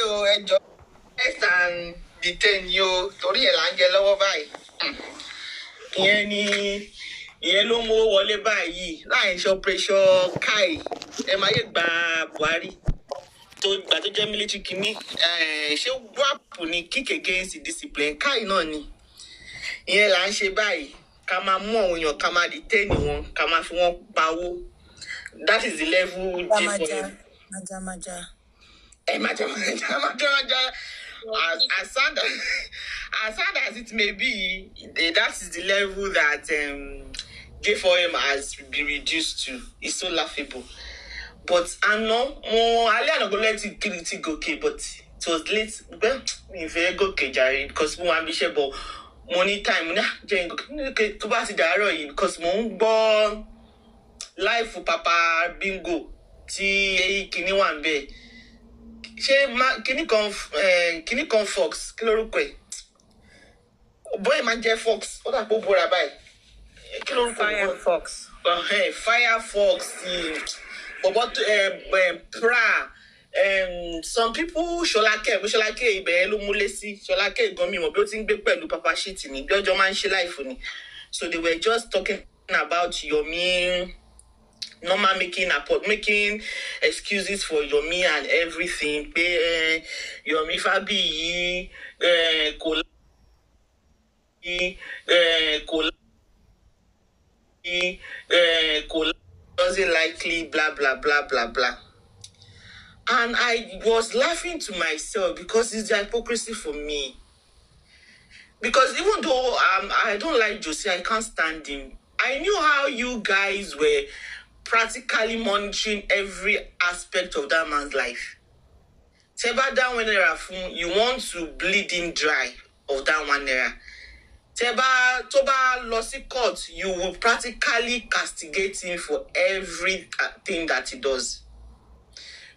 o ẹjọ́ next and detain yo torí ẹ̀ là ń jẹ lọ́wọ́ báyìí. ìyẹn ló mú wọlé báyìí láì ṣe operation kai ẹ máa yẹ gba Buhari tó gbà tó jẹ́ military kìíní ṣé wap ni kick against discipline kai náà ni ìyẹn là ń ṣe báyìí ká máa mú àwọn èèyàn ká máa detain wọn ká máa fi wọn pawó. That is the level different. Maja. As sad as it may be, that is the level that J4M has been reduced to. It's so laughable. But I know more. I go let it go, okay, but it was late. Well, if you go, okay, Jerry, because more ambitious, but money time. To pass it because more life for Papa Bingo. Tí kìíní wà ń bẹ̀ ṣé kìíní kan Fox kí lórúkọ ẹ̀ bóyá máa ń jẹ́ Fox ó dà pé ó bóra báyìí kí lórúkọ Firefox Firefox bọ̀bọ̀ pra some people Ṣọlákẹ́ ibẹ̀ ló múlé sí Ṣọlákẹ́ gan mi mọ̀ bí ó ti ń gbé pẹ̀lú Papa Shit ní bí ọjọ́ máa ń ṣe láìfò ni so they were just talking about Yomi. Normal making excuses for Yomi and everything. Yomi fabiyi doesn't likely blah blah blah blah blah. And I was laughing to myself because it's the hypocrisy for me. Because even though I don't like Josie, I can't stand him. I knew how you guys were practically monitoring every aspect of that man's life. Teba that one era fun, you want to bleed him dry of that one era. Teba toba lossy court, you will practically castigate him for everything that he does.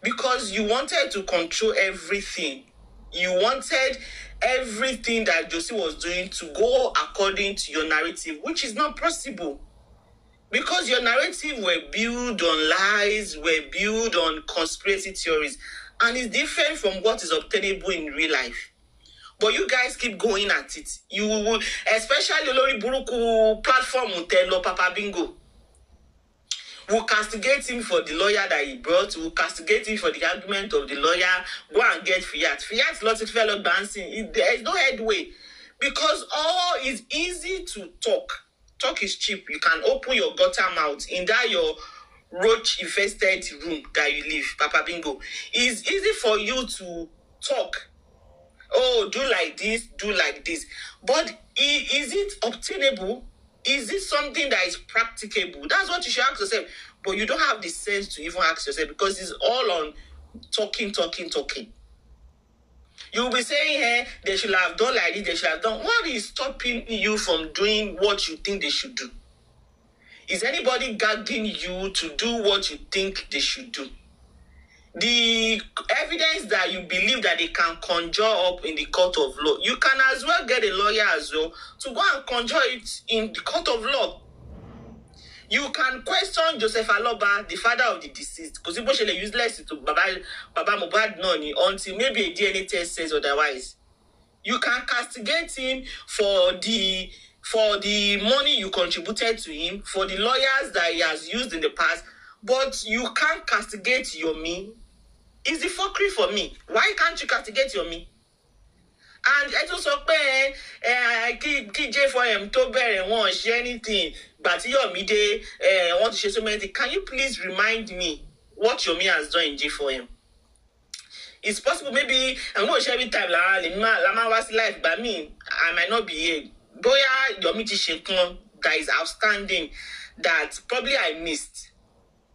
Because you wanted to control everything. You wanted everything that Josie was doing to go according to your narrative, which is not possible. Because your narrative were built on lies, were built on conspiracy theories, and it's different from what is obtainable in real life. But you guys keep going at it. You will, especially Lori Buruku platform, Utelo Papa Bingo. We'll castigate him for the lawyer that he brought. We'll castigate him for the argument of the lawyer. Go and get Fiat. Fiat lots of fellow dancing. There is no headway. Because all is easy to talk. Talk is cheap. You can open your gutter mouth in that your roach-infested room that you live, Papa Bingo. It's easy for you to talk. Oh, do like this, do like this. But is it obtainable? Is it something that is practicable? That's what you should ask yourself. But you don't have the sense to even ask yourself because it's all on talking. You'll be saying, hey, they should have done like this, they should have done. What is stopping you from doing what you think they should do? Is anybody gagging you to do what you think they should do? The evidence that you believe that they can conjure up in the court of law, you can as well get a lawyer as well to go and conjure it in the court of law. You can question Joseph Aloba, the father of the deceased, because he was useless to Baba Mohbad Noni until maybe a DNA test says otherwise. You can castigate him for the money you contributed to him, for the lawyers that he has used in the past, but you can't castigate Yomi. It's the fuckery for me. Why can't you castigate Yomi? And I just say, J4M to bear and won't share anything. But Yomi want to share so many things. Can you please remind me what Yomi has done in J4M? It's possible maybe I'm going to share every time Lama was life by me. I might not be here. Boya Yomi Tishekon that is outstanding that probably I missed.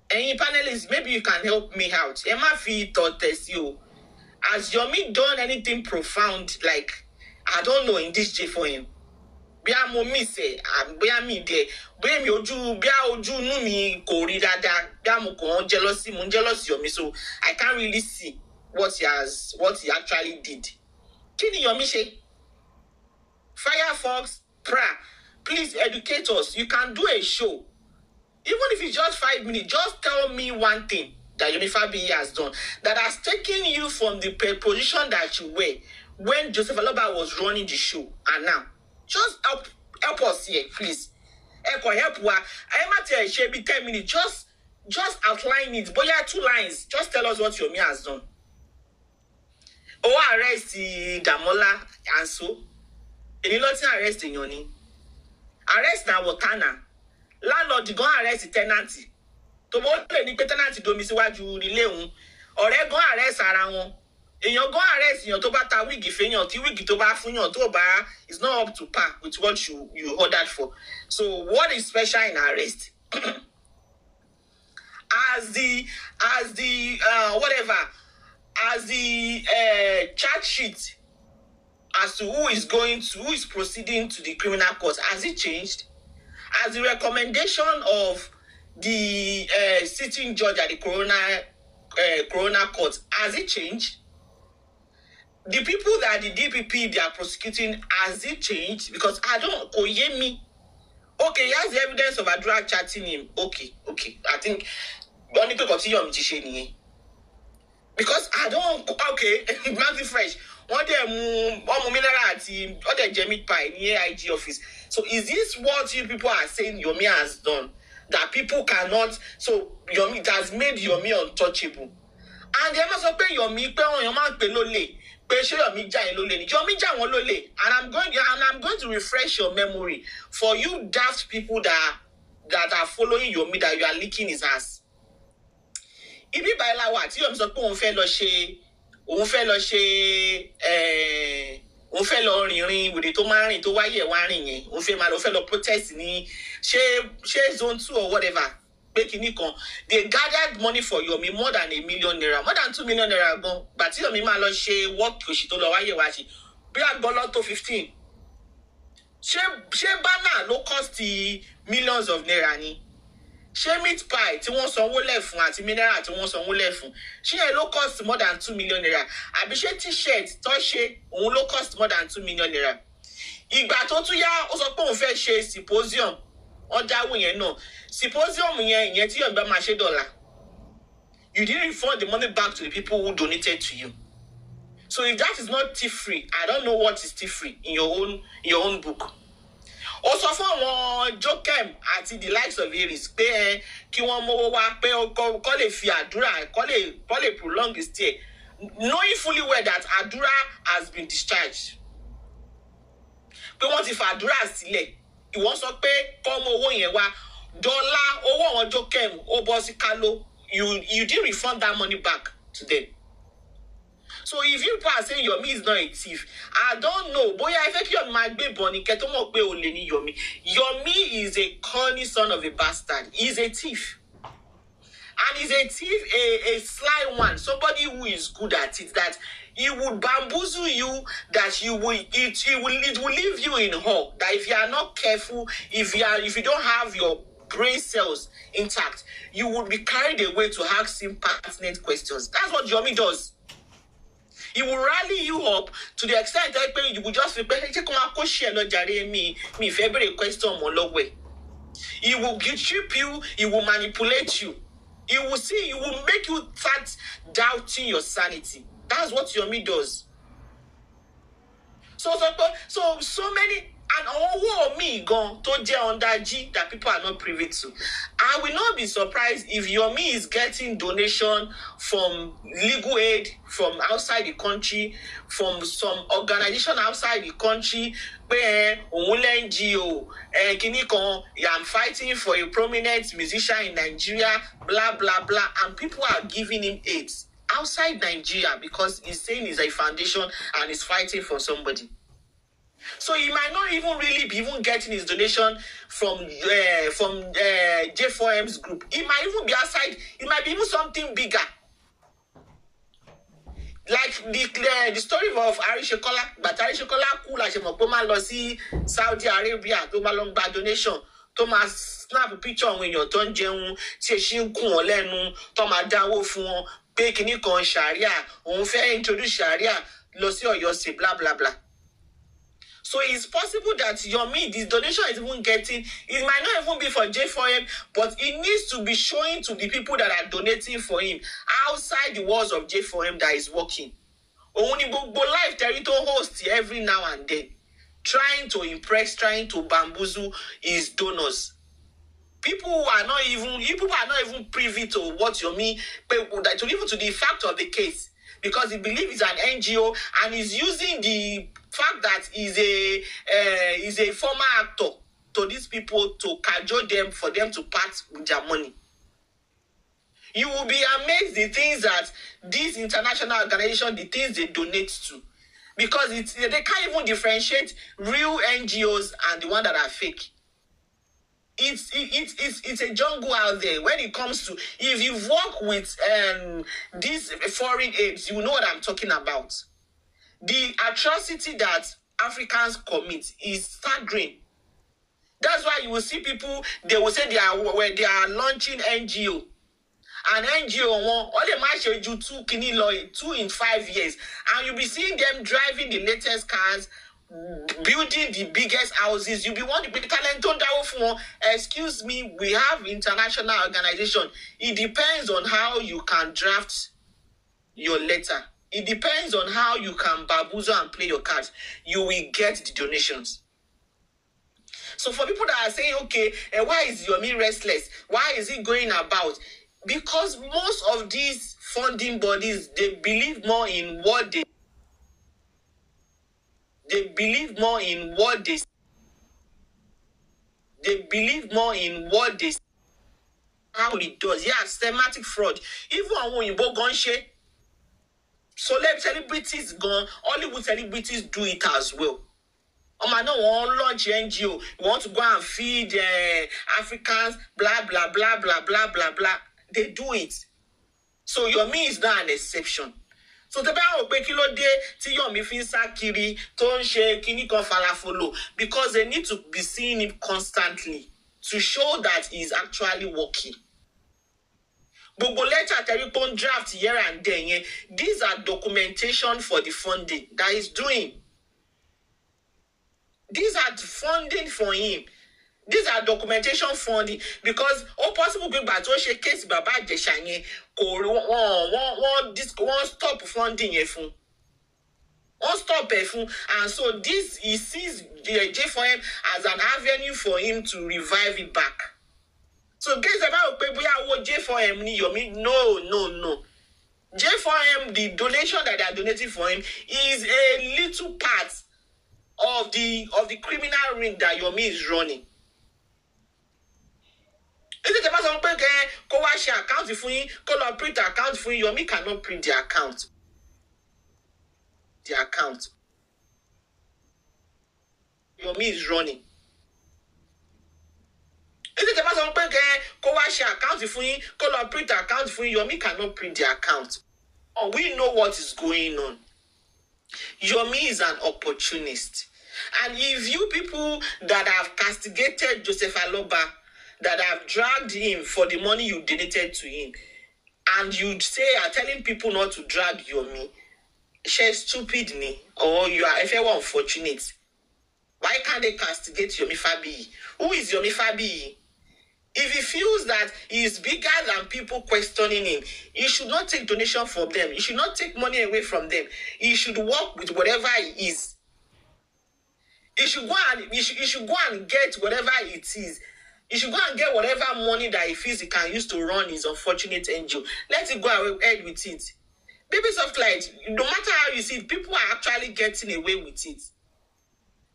And you panelists, maybe you can help me out. Emma Fi thought test you. Has Yomi done anything profound, like, I don't know, in this J4M? Bia mo mi say, bia mi de, bia mi oju nu mi kori dada, bia mo kon jealous Yomi, so I can't really see what he actually did. Kini Yomi say? Firefox, please educate us. You can do a show. Even if it's just 5 minutes, just tell me one thing. that Yomi Fabiyi has done, that has taken you from the position that you were when Joseph Aloba was running the show, and now just help us here, please. Help wa. I am at a share 10 minutes. Just outline it. But yeah, 2 lines. Just tell us what Yomi has done. Arrest Damola and so. Any lot arrest in Yoni. Arrest na Watana. Landlord go arrest the tenancy. To both any tenancy do miss what you relay. Or they go arrest around. And you go arrest your to bata wigi fenyo, ti wigi to ba funyo to ba is not up to par with what you ordered for. So what is special in arrest? as the charge sheet as to who is proceeding to the criminal court, has it changed? As the recommendation of the sitting judge at the coroner court, has it changed? The people that the DPP they are prosecuting, has it changed? Because I don't me. Okay, he has the evidence of Adura chatting him. Okay. I think only people continue on because I don't Maxi Fresh. One day one day Jamie Pie in the AIG office. So is this what you people are saying Yomi has done? That people cannot, so Yomi, it has made Yomi untouchable. And they must pay Yomi, and I'm going to refresh your memory for you daft people that are following Yomi, that you are licking his ass. Ibi baila wa tí Yomi sọ pé òun fẹ́ lọ rìnrìn wèrè tó máa rìn tó wáyé wá rìn yẹn, òun fẹ́ lọ protest ní ṣé zone 2 or whatever. They gathered money for Yomi more than $1 million, more than $2 million ago. But Yomi ma lo ṣe work òṣì tó lọ wáyé wá ṣe bí agbọ́lọ́ tó 15. Ṣé banner ló cost millions of naira ni? Ṣé meat pie tí wọ́n sanwó lẹ̀ fún àti mineral tí wọ́n sanwó lẹ̀ fún? Ṣé ẹ ló cost more than $2 million? Àbí ṣé t-shirt tó ṣe òun ló cost more than $2 million? Ìgbà tó tún yá ó sọ pé òun fẹ́ ṣe symposium. Ọjàwó yẹn náà symposium yẹn tí Yomi bá máa ṣe dọ́là. You didn't refund the money back to the people who donated to you. So if that is not thief-free, I don't know what is thief-free in your own book. Also for àwọn Jokem àti the likes of Aries pé kí wọ́n mówó wá pé kó lè fi àdúrà kó lè prolong his stay, knowing fully well that àdúrà has been discharged. Pé wọ́n ti fa àdúrà sílẹ̀. Ìwọ́n sọ pé kó mú owó yẹn wá dọ́là owó àwọn Jokem ó bọ́ sí kálò. You didn't refund that money back to them. So if you are saying Yomi is not a thief, I don't know. Boy, I think Yomi might be born in Ketomo pe oleni Yomi. Yomi is a corny son of a bastard. He's a thief. And he's a thief, a sly one, somebody who is good at it, that he would bamboozle you, that it will leave you in awe. That if you are not careful, if you don't have your brain cells intact, you would be carried away to ask him pertinent questions. That's what Yomi does. He will rally you up to the extent that you will just prepare. Me favorite question. He will guilt-trip you. He will manipulate you. He will make you start doubting your sanity. That's what Yomi does. So many. And all me gone to under G that people are not privy to. I will not be surprised if Yomi is getting donation from legal aid from outside the country, from some organization outside the country, where NGO, I'm fighting for a prominent musician in Nigeria, blah blah blah, and people are giving him aid outside Nigeria because he's saying he's a foundation and he's fighting for somebody. So he might not even really be even getting his donation from J4M's group. He might even be outside. It might be even something bigger. Like the story of Arishekola, but Arishekola cool as a Saudi Arabia, to long bad donation. Thomas snap a picture when you're done jeun, Shin Kun Thomas Dawo Fun, Pekini Kon Sharia, on fair introduce Sharia, Losio Yossi, blah blah blah. So it's possible that Yomi, this donation is even getting, it might not even be for J4M, but it needs to be showing to the people that are donating for him outside the walls of J4M that is working. Only live territory host every now and then, trying to impress, trying to bamboozle his donors. People are not even privy to what Yomi, to even to the fact of the case, because he believes it's an NGO and is using the fact that he's a former actor to these people to cajole them for them to part with their money. You will be amazed the things that these international organizations, the things they donate to, because they can't even differentiate real NGOs and the one that are fake. It's a jungle out there when it comes to, if you work with these foreign aids, you know what I'm talking about. The atrocity that Africans commit is staggering. That's why you will see people, they will say they are launching NGO. An NGO all they might show you 2 in 5 years, and you'll be seeing them driving the latest cars, building the biggest houses. You'll be wanting to be talented. Excuse me, we have international organization. It depends on how you can draft your letter. It depends on how you can bamboozle and play your cards. You will get the donations. So for people that are saying, okay, why is Yomi restless? Why is he going about? Because most of these funding bodies, they believe more in what they believe more in what they how it does. Yeah, systematic fraud. Even when you go gunshare, celebrities gone, Hollywood celebrities do it as well. I know one launch NGO, you want to go and feed Africans, blah blah blah blah blah blah blah. They do it. So Yomi is not an exception. So the bá pé kí ló dé tí Yomi fi ń sá kiri tó ń ṣe kíní kan falafolo, because they need to be seeing him constantly to show that he is actually working. Gbogbo letter tẹ́rí pé ń draft here and there, these are documentation for the funding that he's doing. These are funding for him. These are documentation funding, because all possible people but ó ṣe case Baba Ijesha yẹn kò wọ́n stop funding yẹn fún. Wọ́n stop ẹ̀ fún, and so this he sees the J4M as an avenue for him to revive it back. So guys about pé bóyá owó J4M ni Yomi, no. J4M, the donation that they are donating for him is a little part of the criminal ring that Yomi is running. Is it about some people go wash your account for you, go print account for you? Yomi cannot print the account. The account. Yomi is running. Is it about some people go wash your account for you, go print account for you? Yomi cannot print the account. Oh, we know what is going on. Yomi is an opportunist. And if you people that have castigated Joseph Aloba, that have dragged him for the money you donated to him, and you are telling people not to drag Yomi, she's stupid ni, or you are unfortunate. Why can't they castigate Yomi Fabiyi? Who is Yomi Fabiyi? If he feels that he is bigger than people questioning him, he should not take donation from them. He should not take money away from them. He should work with whatever he is. He should go and get whatever it is. He should go and get whatever money that he feels he can use to run his unfortunate NGO. Let it go ahead with it. Baby Soft Light, no matter how you see it, people are actually getting away with it.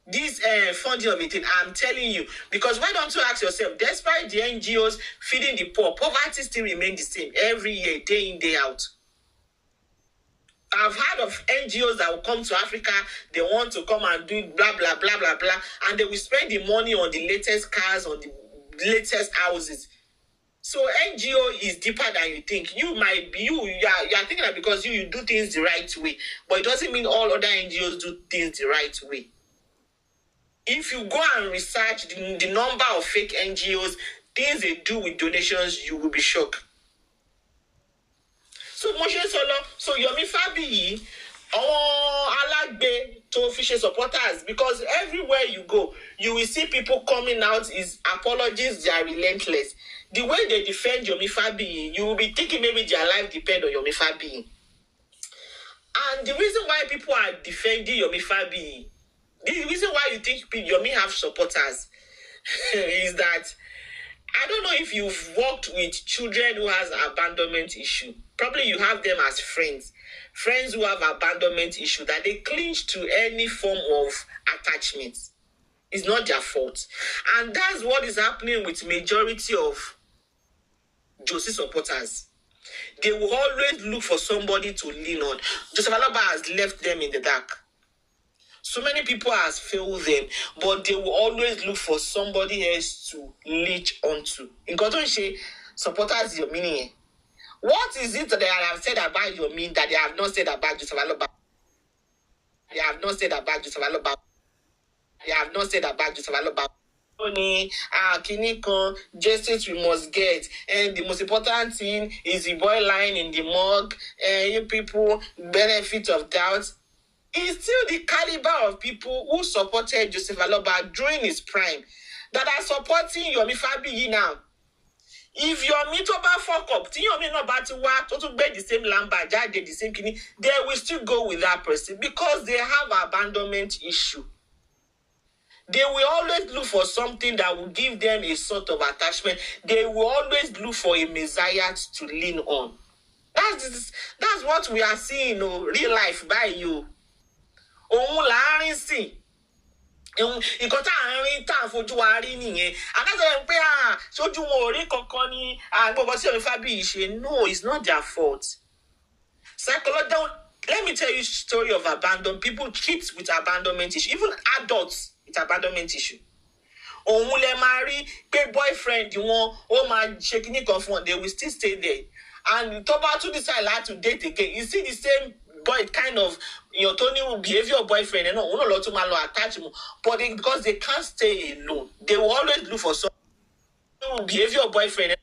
This funding of it, I'm telling you, because why don't you ask yourself, despite the NGOs feeding the poor, poverty still remains the same every year, day in, day out. I've heard of NGOs that will come to Africa, they want to come and do blah, blah, blah, blah, blah, and they will spend the money on the latest cars, on the latest houses. So NGO is deeper than you think. You might be, you are thinking that because you do things the right way, but it doesn't mean all other NGOs do things the right way. If you go and research the number of fake NGOs, things they do with donations, you will be shocked. So Moshe Solo, so Yomi Fabiyi, Alagbe, to official supporters, because everywhere you go, you will see people coming out. Is apologies, they are relentless. The way they defend Yomi Fabiyi, you will be thinking maybe their life depends on Yomi Fabiyi. And the reason why people are defending Yomi Fabiyi, the reason why you think Yomi have supporters is that I don't know if you've worked with children who has abandonment issue. Probably you have them as friends who have abandonment issue, that they cling to any form of attachment. It's not their fault. And that's what is happening with majority of Josie supporters. They will always look for somebody to lean on. Joseph Aloba has left them in the dark. So many people has failed them, but they will always look for somebody else to leech onto. In Kotonche, supporters your meaning. What is it that they have said about your mean that they have not said about Joseph Aloba? They have not said about Joseph Aloba. They have not said about Joseph Aloba. Justice we must get, and the most important thing is the boy lying in the mug, and you people benefit of doubt. It's still the caliber of people who supported Joseph Aloba during his prime that are supporting Yomi Fabiyi now. If Yomi to ba fuck up, Yomi no ba to work to be the same lamba, the same kini, they will still go with that person because they have abandonment issue. They will always look for something that will give them a sort of attachment. They will always look for a messiah to lean on. That's what we are seeing in real life by you. Òun láàrin sìn. Nǹkan tá à ń rí tá à ń fojú wa rí nìyẹn. Adájọ́ pé sójú wọn ò rí kankan ní gbogbo tí Yomi Fabiyi ṣe. No, it's not their fault. Psychological, let me tell you a story of abandonment. People kids with abandonment issue, even adults with abandonment issue. Òun lè máa rí pé boyfriend wọn ó máa ṣe kíní kan fún wọn, they will still stay there. And tó bá tún decide like to date again, you see the same boy kind of your Tony will behavior of boyfriend and no lot to malo attach him, but because they can't stay alone, they will always look for some behavior of boyfriend.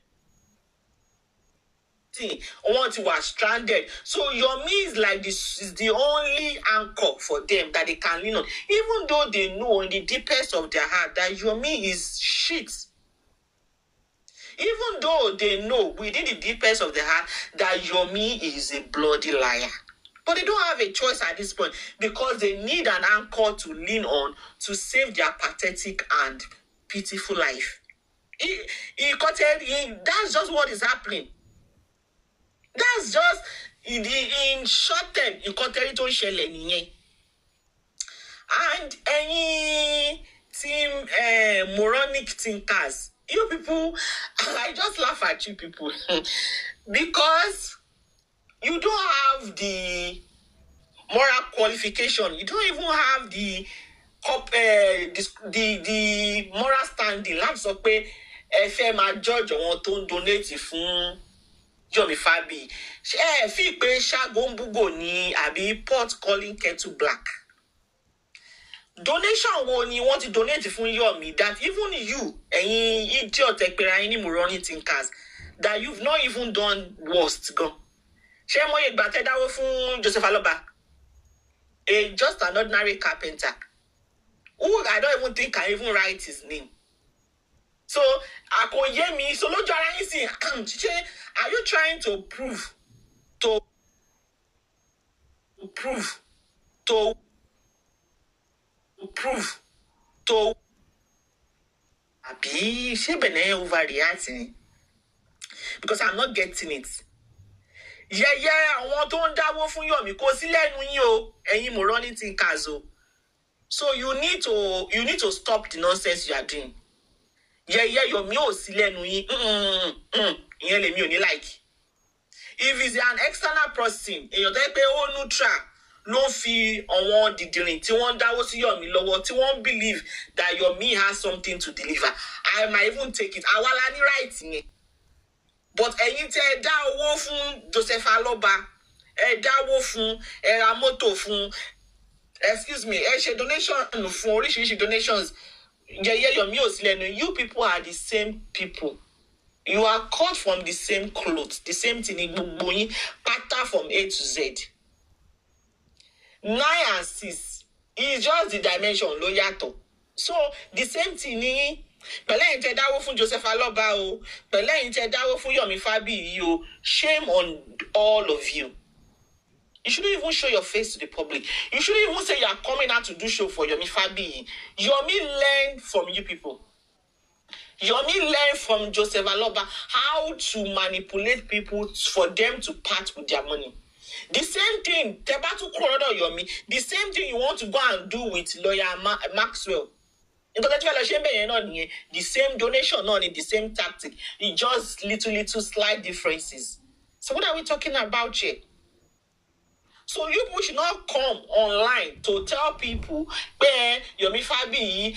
Once you are stranded, so Yomi is like this is the only anchor for them that they can lean on, even though they know in the deepest of their heart that Yomi is shit. Even though they know within the deepest of their heart that Yomi is a bloody liar. But they don't have a choice at this point because they need an anchor to lean to save their pathetic and pitiful life. That's just what is happening. That's just in short term. And any team moronic thinkers, you people, I just laugh at you people because you don't have the moral qualification. You don't even have the moral standing. Láti sọ pé ẹ fẹ́ máa judge àwọn tó ń donate fún Yomi Fabiyi. Ẹ fi pé ṣágo ń búgò ní àbí pot calling kettle black. Donation wo ni wọ́n ti donate fún Yomi that even you, ẹ̀yin idiot ẹ̀pẹ̀rẹ̀ ẹ̀yin ní moronic thinkers, that you've not even done worst gan. Ṣé mo yẹ gbà tẹ́ dáwó fún Joseph Aloba? Just an ordinary carpenter who I don't even think can even write his name. So, Akoyemi, so lójú ara yín sìn, are you trying to prove àbí ṣé Benin overreacting? Because I'm not getting it. Àwọn tó ń dáwó fún Yomi kò sí lẹ́nu yín o, ẹ̀yin moronic thinkers o. So you need to stop the nonsense you are doing. Yomi ò sí lẹ́nu yín. Ìyẹn lèmi ò ní like. If it's an external person, èèyàn tó pé ó neutral ló fi àwọn dìdìrìn tí wọ́n dáwó sí Yomi lọ́wọ́ tí wọ́n believe that Yomi has something to deliver, I might even take it. Àwa la ní right yẹn. But ẹ̀yin tẹ́ ẹ dá owó fún Joseph Aloba, ẹ dáwó fún, ẹ ra mọ́tò fún, excuse me, ẹ ṣe donation fún oríṣiríṣi donations. Yomi ò sí lẹ́nu. You people are the same people. You are cut from the same clothes, the same thing. Gbogbo yín pátá from A to Z. 9 and 6. It's just the dimension ló yàtọ̀. So the same thing ni pẹ̀lẹ́ yìí tẹ dáwó fún Joseph Aloba o, pẹ̀lẹ́ yìí tẹ dáwó fún Yomi Fabiyi o, shame on all of you. You shouldn't even show your face to the public. You shouldn't even say you are coming out to do show for Yomi Fabiyi. Yomi learned from you people. Yomi learned from Joseph Aloba how to manipulate people for them to part with their money. The same thing, Tebatu Korodo Yomi, the same thing you want to go and do with lawyer Maxwell. The same donation, not the same tactic. It's just little slight differences. So what are we talking about here? So you people should not come online to tell people, Yomi Fabiyi,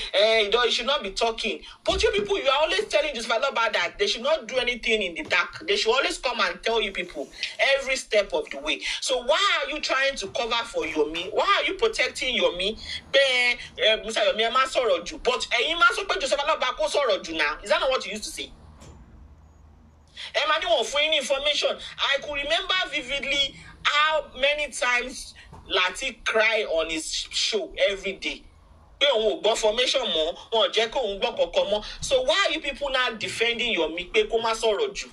you should not be talking. But you people, you are always telling Joseph Aloba that they should not do anything in the dark. They should always come and tell you people every step of the way. So why are you trying to cover for Yomi? Why are you protecting Yomi? But Joseph Aloba now. Is that not what you used to say? Emmanuel, for any information, I could remember vividly how many times Lati cry on his show every day. Formation more, so why are you people now defending your Mikpe Kuma Soroju?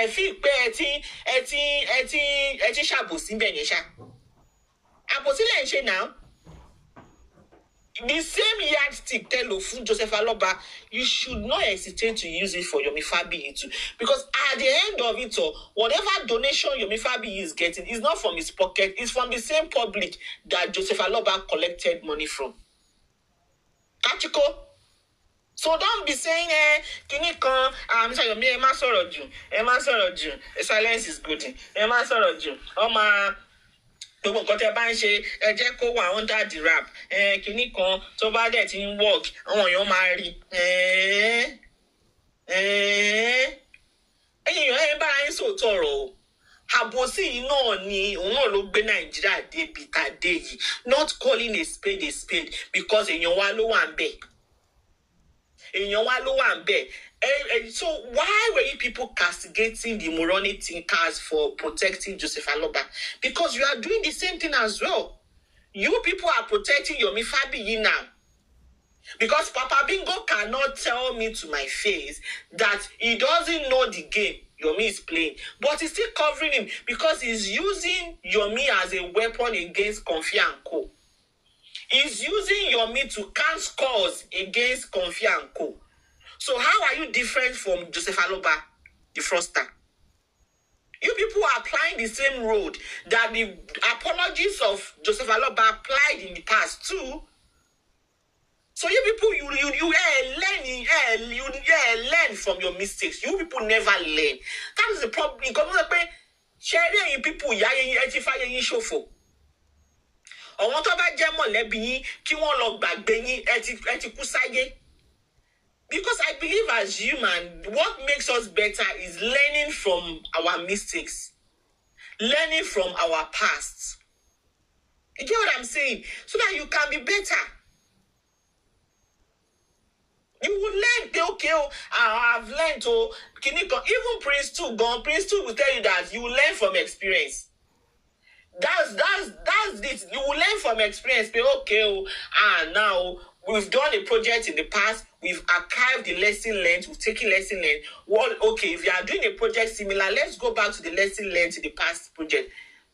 Feel eti shabosi benyesha. Apostle now. The same yardstick tell of Joseph Aloba, you should not hesitate to use it for Yomi Fabiyi too. Because at the end of it all, whatever donation Yomi Fabiyi is getting is not from his pocket, it's from the same public that Joseph Aloba collected money from. Kachiko? So don't be saying, Kinikon, Mr. Yomi, Emma Soroju, silence is good. Emma Soroju, gbogbo nǹkan tẹ́ bá ń ṣe ẹ jẹ́ kó wà under the wrap kinní kan tó bá dẹ̀ ti ń work àwọn èèyàn máa rí ẹ̀yin èèyàn bára yín sòótọ́ ọ̀rọ̀ o àbòsí yìí náà ni òun náà ló gbé Nàìjíríà débi tàdé yìí not calling a spade because èèyàn wa ló wà ń bẹ̀ èèyàn wa ló wà ń bẹ̀. So why were you people castigating the moronic thinkers for protecting Joseph Aloba? Because you are doing the same thing as well. You people are protecting Yomi Fabiyi now. Because Papa Bingo cannot tell me to my face that he doesn't know the game Yomi is playing. But he's still covering him because he's using Yomi as a weapon against Konfi and Co. He's using Yomi to count scores against Konfi and Co. So how are you different from Joseph Aloba, the fraudster? You people are applying the same road that the apologies of Joseph Aloba applied in the past too. So you people, you learn from your mistakes. You people never learn. That is the problem. Sharing you people, shofo. Or what about German lebi ki won lo gbagbe yin eti kusaye. Because I believe as human, what makes us better is learning from our mistakes, learning from our past. You get what I'm saying? So that you can be better. You will learn, okay, I've learned to, even Prince 2 will tell you that you will learn from experience. That's this. You will learn from experience. Okay, now we've done a project in the past. We've archived the lesson learned. We've taken lesson learned. Well, okay, if you are doing a project similar, let's go back to the lesson learned in the past project.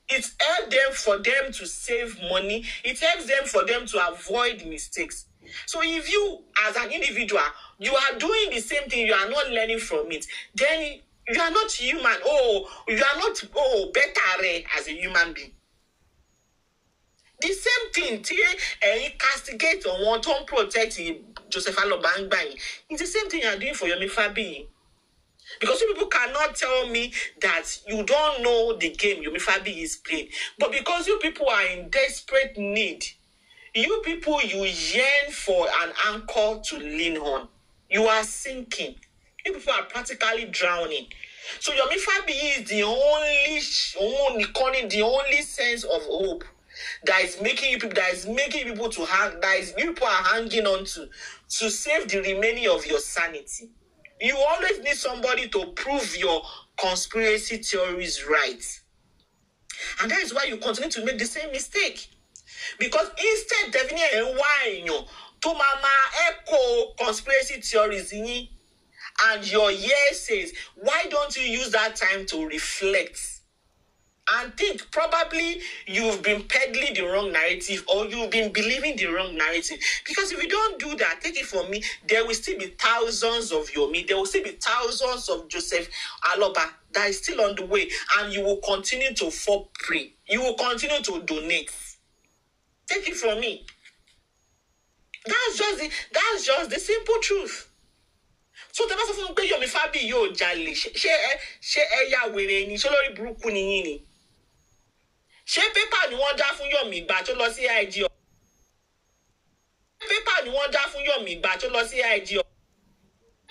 It helps them for them to save money. It helps them for them to avoid mistakes. So if you, as an individual, you are doing the same thing, you are not learning from it, then you are not human. You are not better as a human being. The same thing, castigate on one to protect Joseph Aloba. It's the same thing you are doing for Yomi Fabiyi. Because you people cannot tell me that you don't know the game Yomi Fabiyi is playing. But because you people are in desperate need, you people, you yearn for an anchor to lean on. You are sinking. You people are practically drowning. So Yomi Fabiyi is the only sense of hope that is making people to hang, you people are hanging on to save the remaining of your sanity. You always need somebody to prove your conspiracy theories right. And that is why you continue to make the same mistake. Because instead, definitely, why to mama echo conspiracy theories in and your ear says, why don't you use that time to reflect and think? Probably you've been peddling the wrong narrative or you've been believing the wrong narrative. Because if you don't do that, take it from me, there will still be thousands of Yomi, there will still be thousands of Joseph Aloba that is still on the way, and you will continue to fall prey. You will continue to donate. Take it from me. That's just the simple truth. So the person who pay Yomi Fabiyi yo jale, she ya wèrè ni, ṣé lórí burúkú ni yín ni. Ṣé pépà ni wọ́n dá fún Yomi ìgbà tó lọ sí IG? Pépà ni wọ́n dá fún Yomi ìgbà tó lọ sí IG?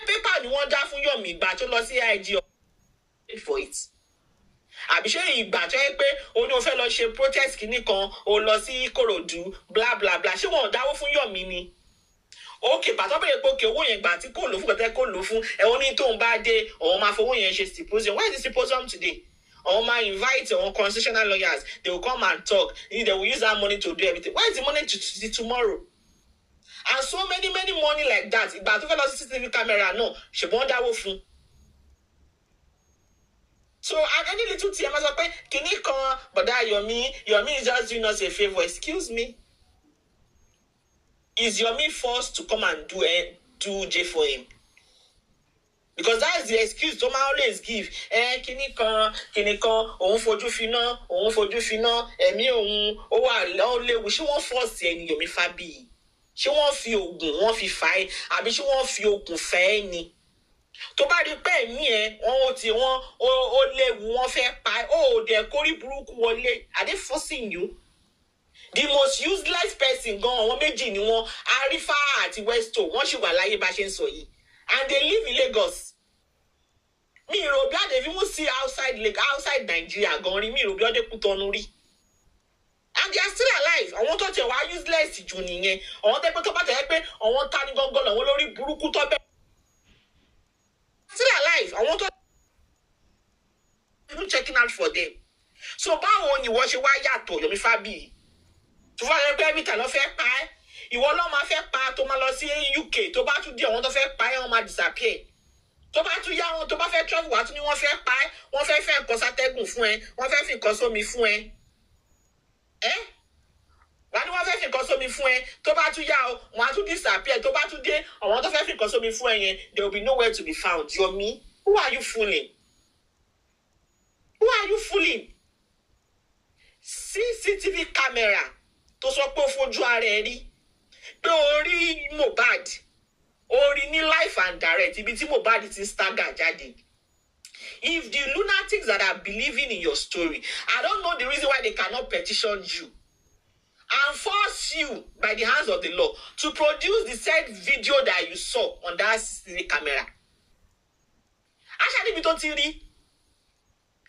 Pépà ni wọ́n dá fún Yomi ìgbà tó lọ sí IG? For it. Àbí ṣé ìgbà tó yẹ pé o ní o fẹ́ lọ ṣe protest kìíní kan, o lọ sí Ìkòròdú, bla bla bla, ṣé wọn ò dáwó fún Yomi ni? Okay, but bẹ̀rẹ̀ pé okay, owó yẹn gbà tí kò lò fún kẹ̀tẹ́ kò lò fún ẹ̀wọ̀n ní tóun bá dé ọ̀hún máa fowó yẹn ṣe symposium. Why is the symposium today? Ọ̀hún máa invite ọ̀hún constitutional lawyers, they will come and talk, they will use that money to do everything. Why is the money to tomorrow? And so many money like that. Ìgbà tó fẹ́ lọ sí CCTV camera náà ṣùgbọ́n dáwó fún. So at any little thing, I must say, kìíní kan, but that Yomi is just doing us a favor. Excuse me. Is Yomi forced to come and do J for him? Because that's the excuse Toma always give. Kini kan, òun fojú finá, ẹ̀mí òun, ó wà léwu. Ṣé wọ́n force ẹni Yomi Fabiyi? Ṣé wọ́n fi oògùn wọ́n fi fà ẹ́? Àbí ṣé wọ́n fi oògùn fẹ́ ẹ́ ni? Tó bá rí pé ẹ̀mí ẹ̀ ó léwu, wọ́n fẹ́ pa ẹ́, ó dẹ̀ kórí burúkú wọlé. Are they forcing you? The most useless person gan, àwọn méjì ni wọ́n, Arifa àti Westo, wọ́n sì wà láyé bá ṣe ń sọ yìí. And they live in Lagos. Mi rò bí they even see outside Nigeria gan rí, mi rò bí ọdẹ Kútọ̀nù rí. And they are still alive. Àwọn tó tẹ̀ wá useless jù nìyẹn. Àwọn tẹ́ pé tó bá tẹ̀ pé àwọn tani gangan làwọn lórí burúkú tó bẹ́ẹ̀. Still alive. Àwọn tó even checking out for them. So báwo ni wọ́n ṣe wá yàtọ̀ Yomi Fabiyi? Tó bá yẹ pé every time ló fẹ́ pa ẹ́, ìwọ ló máa fẹ́ pa tó máa lọ sí UK, tó bá tún dé àwọn tó fẹ́ pa ẹ́, wọ́n máa disappear. Tó bá tún yá wọn, tó bá fẹ́ travel wá tún ní wọ́n fẹ́ pa ẹ́, wọ́n fẹ́ nǹkan sátẹ́gùn fún ẹ, wọ́n fẹ́ fi nǹkan sómi fún ẹ. Wọ́n ní wọ́n fẹ́ fi nǹkan sómi fún ẹ, tó bá tún yá o, wọ́n á tún disappear, tó bá tún dé àwọn tó fẹ́ fi nǹkan sómi fún ẹ yẹn, there will be nowhere to be found. Yomi, who are you fooling? Who are you fooling? CCTV camera tó sọ pé ó fojú ara ẹ rí pé orí Mohbad, orí ní life and direct ibi tí Mohbad ti stagger jáde. If the lunatics that are believing in your story, I don't know the reason why they cannot petition you and force you by the hands of the law to produce the said video that you saw on that CCTV camera. Actually, ibi tó ti rí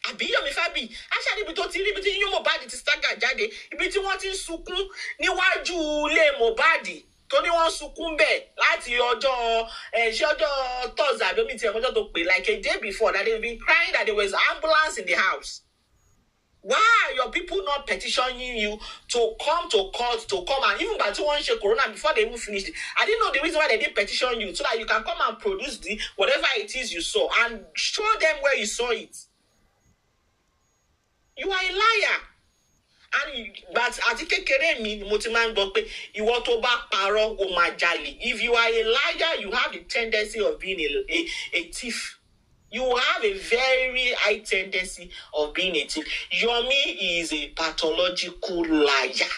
àbí Yomi Fabiyi, aṣáájú ibi tó ti rí, ibi tí yín Mohbad ti stagger jáde, ibi tí wọ́n ti ń sunkún níwájú ilé Mohbad tó ní wọ́n sunkún bẹ́ẹ̀ láti ọjọ́ Thursday àbí omi tí ẹ̀kọ́jọ́ tó pè like a day before that they've been crying that there was ambulance in the house. Why are your people not petitioning you to come to court, to come and even by 2 corona before they even finished it? I didn't know the reason why they didn't petition you so that you can come and produce whatever it is you saw and show them where you saw it. You are a liar. But àti kékeré mi mo ti máa ń gbọ́ pé ìwọ tó bá parọ́ o máa jalè. If you are a liar, you have the tendency of being a thief. You have a very high tendency of being a thief. Yomi is a pathological liar.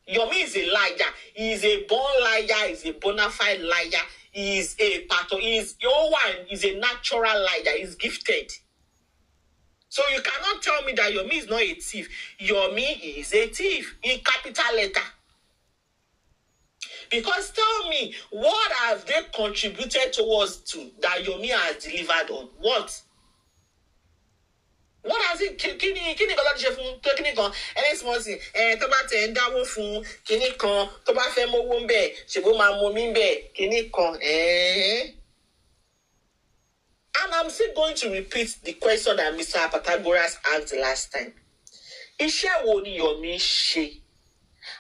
Yomi is a liar. He is a born liar. He is a bona fide liar. He is a natural liar. He is gifted. So you cannot tell me that Yomi is not a thief. Yomi is a thief in capital letter. Because tell me, what have they contributed towards to that Yomi has delivered on? What? What has it? Kini kan láti ṣe fún tó kini kan any small thing tó bá tẹ̀ ń dáwó fún kini kan tó bá fẹ́ mówó ń bẹ̀ ṣèbó máa mọ mí ń bẹ̀ kini kan And I'm still going to repeat the question that Mr. Pythagoras asked last time. Iṣẹ́ wo ni Yomi ṣe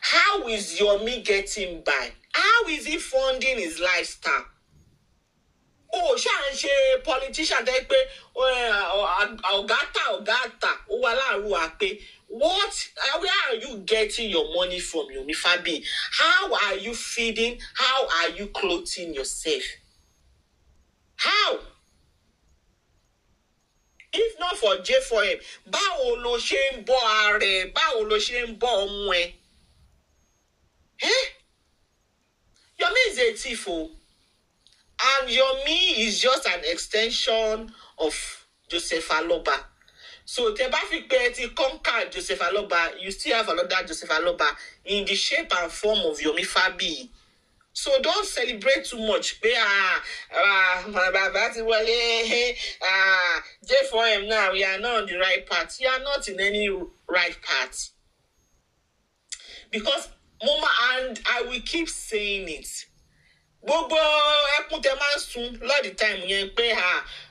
How is Yomi getting by? How is he funding his lifestyle? Oh, ṣe politician tẹ́ pé ọ̀gá ó wà láàrú àpé. Where are you getting your money from, Yomi Fabiyi? How are you feeding? How are you clothing yourself? How? If not for J4M, báwo lo ṣe ń bọ́ ara ẹ̀? Báwo lo ṣe ń bọ́ ọmọ ẹ̀? Yomi is a thief, oh. And Yomi is just an extension of Joseph Aloba. So Tebafi Peti conquered Joseph Aloba, you still have another Joseph Aloba in the shape and form of Yomi Fabiyi. So don't celebrate too much. J4M now, we are not on the right path. You are not in any right path. Because Mama, and I will keep saying it. Gbogbo ẹkún tẹ máa ń sun lọ́dì time yẹn pé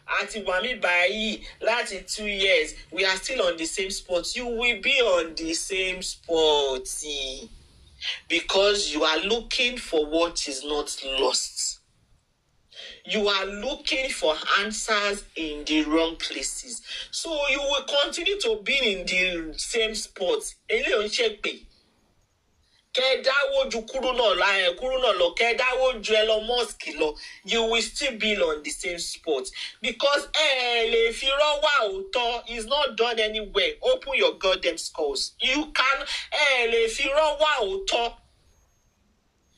àti wà mí báyìí láti 2 years we are still on the same spot. You will be on the same spot because you are looking for what is not lost. You are looking for answers in the wrong places. So you will continue to be in the same spot. Eléyìí ò ń ṣe pé kẹ́dáwó ju kúrú náà lọ kẹ́dáwó ju Elon Musk lọ, you will still be on the same spot because lè fi rọ́wà òótọ́ is not done anywhere. Open your goddamn skulls. You can lè fi rọ́wà òótọ́.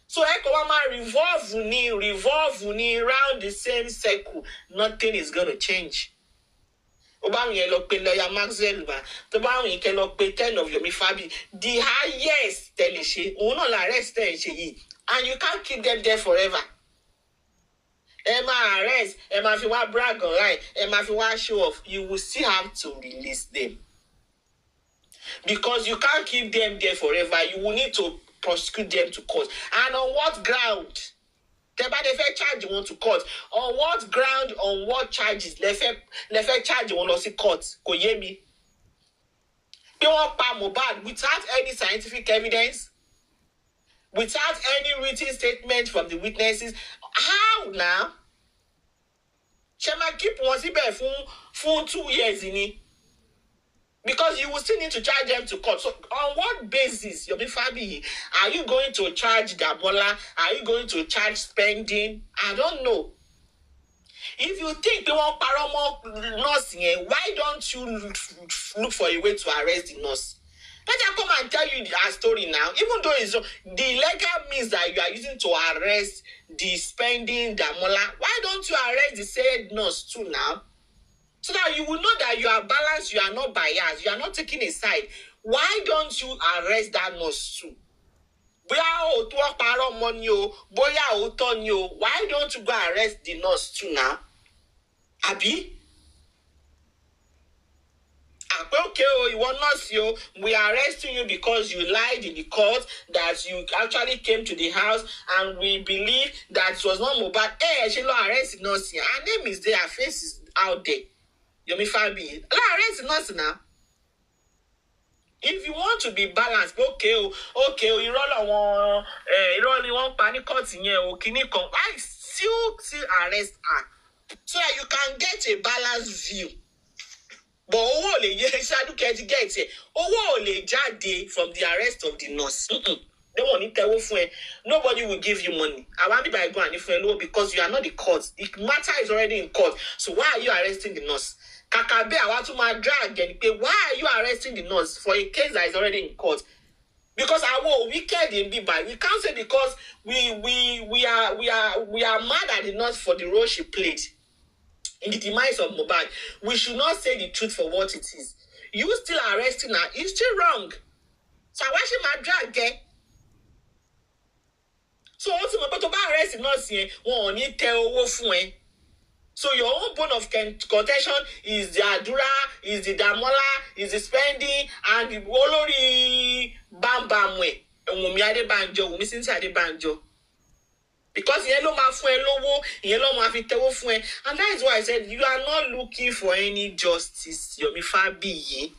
So kò wá máa revolve ní round the same circle. Nothing is gonna change. Ó bá yẹn lọ pé lọ́yà Maxwell bá tó bá yẹn kẹ́ lọ pé 10 of Yomi Fabiyi, the highest tẹ̀lé ṣe òun náà la arrest tẹ̀ ṣe yìí, and you can't keep them there forever. Ẹ máa arrest, ẹ máa fi wá brag online, ẹ máa fi wá show off. You will still have to release them because you can't keep them there forever. You will need to prosecute them to court. And on what ground? Tẹ́bá lè fẹ́ charge wọn to court. On what ground, on what charges lè fẹ́ charge wọn lọ sí court? Kò yé mi. Bí wọ́n pa Mohbad without any scientific evidence, without any written statement from the witnesses. How now? Ṣé máa keep wọn síbẹ̀ fún 2 years ni? Because you will still need to charge them to court. So on what basis, Yomi Fabiyi, are you going to charge Damola? Are you going to charge spending? I don't know. If you think they want paramo nurse here, why don't you look for a way to arrest the nurse? Let her come and tell you her story now. Even though it's the legal means that you are using to arrest the spending Damola, why don't you arrest the said nurse too now? So that you will know that you are balanced, you are not biased, you are not taking a side. Why don't you arrest that nurse too? Why don't you go arrest the nurse too now? Abi? Okay, you want nurse, we are arresting you because you lied in the court that you actually came to the house and we believe that it was not Mohbad. She don't arrest the nurse here. Her name is there, her face is out there. Yomi Fabiyi. Arrest the nurse now. If you want to be balanced, okay, irọ́ ni wọ́n pa ní court yẹn o, kíní kan. I still arrest her so that you can get a balanced view. But owó ò lè yẹ ṣáájú kẹ́ẹ̀tì get it. Owó ò lè jáde from the arrest of the nurse. They won't need tẹ́wọ́ fún ẹ. Nobody will give you money. I want people to go and if you because you are not the court. The matter is already in court. So why are you arresting the nurse? Kakabe, I want to drag again. Why are you arresting the nurse for a case that is already in court? Because our wicked in Bibai. We can't say because we are mad at the nurse for the role she played in the demise of Mohbad. We should not say the truth for what it is. You still arresting her, it's still wrong. So why should my drag again? So also, but to arrest the nurse here, one need tell fún ẹ. So your own bone of contention is the Adura, is the Damola, is the spending, and the Olori Bam Bamwe. Wumi Adebanjo, Wumi Sinsi Adebanjo. Because yellow ma fún ẹ lówó, yellow ma fi tẹ́wọ́ fún ẹ. And that is why I said you are not looking for any justice, Yomi Fabiyi.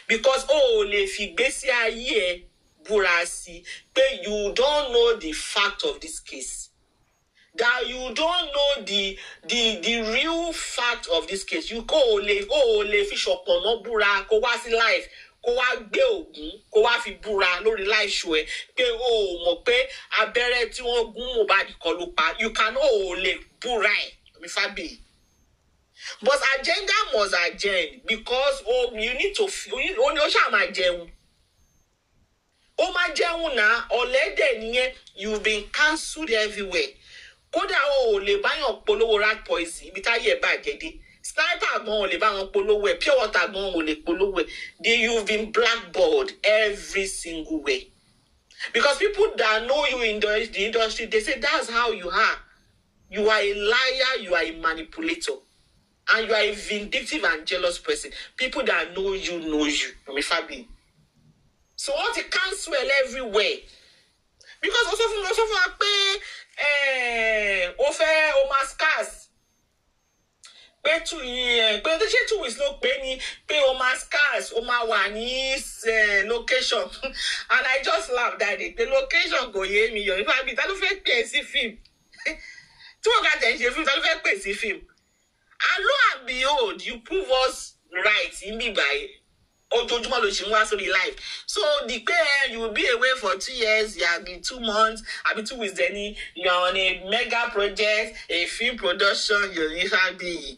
Because lè fi gbésí ayé ẹ burasi, but you don't know the fact of this case. That you don't know the real fact of this case. You go le fish up on no bura, go was life. Kó wá gbé ògún kó wá fi búra lórí láìṣó ẹ pé o mọ̀ pé abẹ́rẹ́ tí wọ́n gún Mohbad kọ́ ló pa. You can lè búra ẹ̀ mi Fabiyi. But agenda must agenda because you need to ó ṣáà máa jẹun. Ó máa jẹun náà ọ̀lẹ́dẹ̀ nìyẹn. You've been cancelled everywhere. Kódà lè báyàn polówó rat poison ibi táyé ẹ̀ bàjẹ́ dé. Sniper gan lè bá wọn polówó ẹ̀, pure water gan lè polówó ẹ̀. You've been blackballed every single way. Because people that know you in the industry, they say that's how you are. You are a liar, you are a manipulator. And you are a vindictive and jealous person. People that know you. Yomi Fabiyi. So what you cancel everywhere. Because also for pé ó máa scarce. Pé 2 years, pé ṣé 2 weeks ló pé ni pé ó máa scarce, ó máa wà ní location. And I just laughed that day. The location kò yé mi Yomi Fabiyi. Ta ló fẹ́ pè sí film? Tí wọ́n ká tẹ̀ ń ṣe film, ta ló fẹ́ pè sí film? And lo and behold, you prove us right in me by ojoojúmọ́ ló ṣì ń wá sórí life. So the pay you will be away for 2 years, you have been 2 months, I've 2 weeks then you are on a mega project, a film production, Yomi Fabiyi.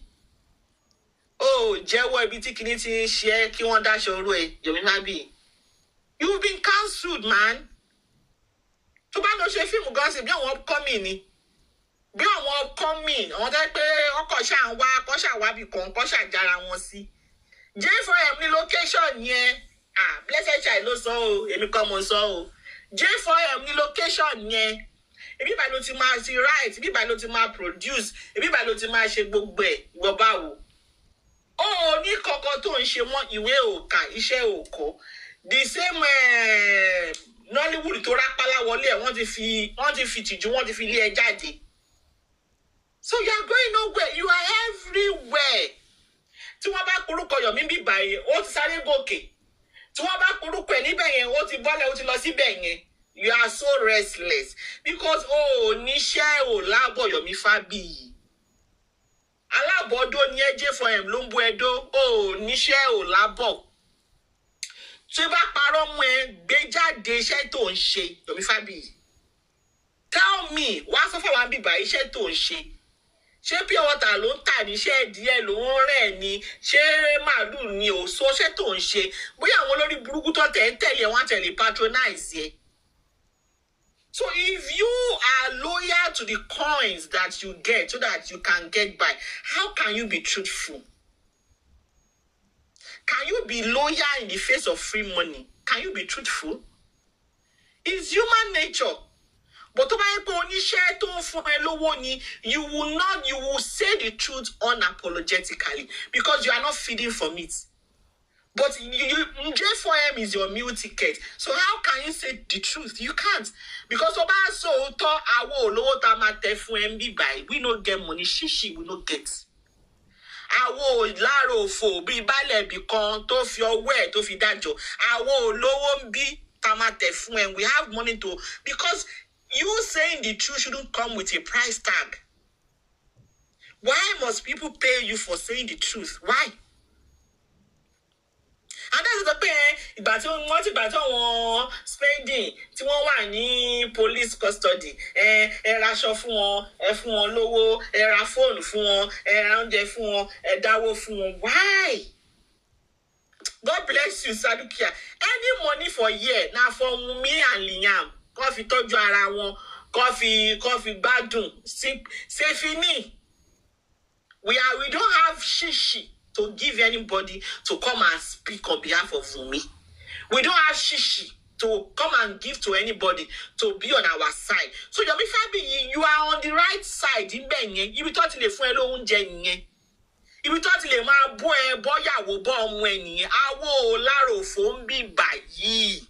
Jẹ́wọ́ ibi tí kìíní ti ń ṣe kí wọ́n dáṣọ orú ẹ̀ Yomi Fabiyi. You've been cancelled, man. Tó bá lọ ṣe fíìmù gan sí bí àwọn upcoming ni. Bí àwọn upcoming, àwọn tẹ́ pé ọkọ̀ ṣà wá bí kan, kọ́ ṣà jára wọn sí. J4M ní location yẹn. Blessed child ló sọ o, èmi kọ́ mo sọ o. J4M ní location yẹn. Ibi bá ló ti máa ti write, ibi bá ló ti máa produce, ibi bá ló ti máa ṣe gbogbo ẹ̀, ìwọ báwo. Ní kọ̀kọ́ tó ń ṣe mọ́ ìwé òkà, iṣẹ́ òkọ́. The same Nollywood tó rápálá wọlé ẹ̀, wọ́n ti fi tìjú, wọ́n ti fi lé ẹ jáde. So you are going nowhere. You are everywhere. Tí wọ́n bá porúkọ Yomi bí báyìí, ó ti sáré gòkè. Tí wọ́n bá porúkọ ẹ̀ níbẹ̀ yẹn, ó ti bọ́lẹ̀, ó ti lọ síbẹ̀ yẹn. You are so restless because níṣẹ́ lábọ̀ Yomi Fabiyi. Alábọ̀dó ni J4M ló ń bú ẹdó. Níṣẹ́ lábọ̀. Tí bá parọ́ mú ẹ gbé jáde iṣẹ́ tó ń ṣe Yomi Fabiyi. Tell me, wá sọ fún wa bí báyìí iṣẹ́ tó ń ṣe. Ṣé pure water ló ń tà ní, ṣé díẹ̀ ló ń rẹ̀ ni, ṣé màálù ni ò so ṣé tó ń ṣe? Bóyá àwọn olórí burúkú tó tẹ̀ ń tẹ̀lé wọn tẹ̀lé patronize yẹ. So if you are loyal to the coins that you get so that you can get by, how can you be truthful? Can you be loyal in the face of free money? Can you be truthful? It's human nature. But tó bá yẹ pé oníṣẹ́ tó ń fún ẹ lówó ni, you will say the truth unapologetically because you are not feeding from it. But J4M is your meal ticket. So how can you say the truth? You can't. Because tó bá sòótọ́ àwo olówó tá máa tẹ fún ẹ ń bí báyìí, we no get money, shishi we no get. Àwo láàrò òfò bí balẹ̀ bì kan tó fi ọwọ́ ẹ̀ tó fi dájọ́. Àwo olówó ń bí tá máa tẹ fún ẹ. We have money to, because you saying the truth shouldn't come with a price tag. Why must people pay you for saying the truth? Why? And that's the pay. Ìgbà tí wọ́n spending, tí wọ́n wà ní police custody, ẹ raṣọ fún wọn, ẹ fún wọn lówó, ẹ ra fóònù fún wọn, ẹ ra oúnjẹ fún wọn, ẹ dáwó fún wọn. Why? God bless you, Sadukia. Any money for year now for me and Liam. Kó fi tọ́jú ara wọn, kó fi gbádùn. C'est fini. We don't have shishi to give anybody to come and speak on behalf of Wunmi. We don't have shishi to come and give to anybody to be on our side. So Yomi Fabiyi, you are on the right side. Ibi tó ti lè fún ẹ lóúnjẹ nìyẹn. Ibi tó ti lè máa bọ́ ẹ bọ́yàwó bọ́ ọmọ ẹ nìyẹn. Àwo lárò fún bí báyìí.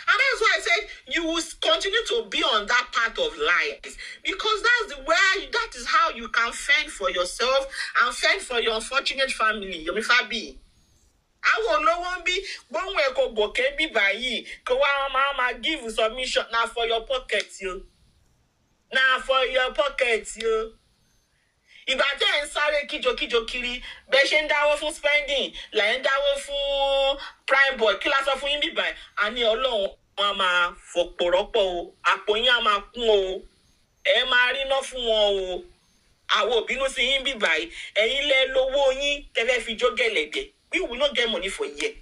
And that's why I said you will continue to be on that path of lies. Because that is how you can fend for yourself and fend for your unfortunate family, Yomi Fabiyi. Àwọn olówó ń bí gbóhùn ẹ̀ kò gòkè bí báyìí kò wá máa give submission na for your pocket yo. Na for your pocket yo. Ìgbà tẹ́ ń sáré kíjokíjo kiri bẹ́ẹ̀ ṣe ń dáwó fún spending lẹ́ ń dáwó fún prime boy kí la sọ fún yín bí báyìí a ní Ọlọ́run wọn a máa fòpò rọ́pò o àpò yín a máa kún o ẹ máa ríná fún wọn o àwọn òbínú sí yín bí báyìí ẹ̀yin lẹ lówó yín tẹ́fẹ́ fi jó gẹ̀lẹ̀dẹ̀ we will not get money for year.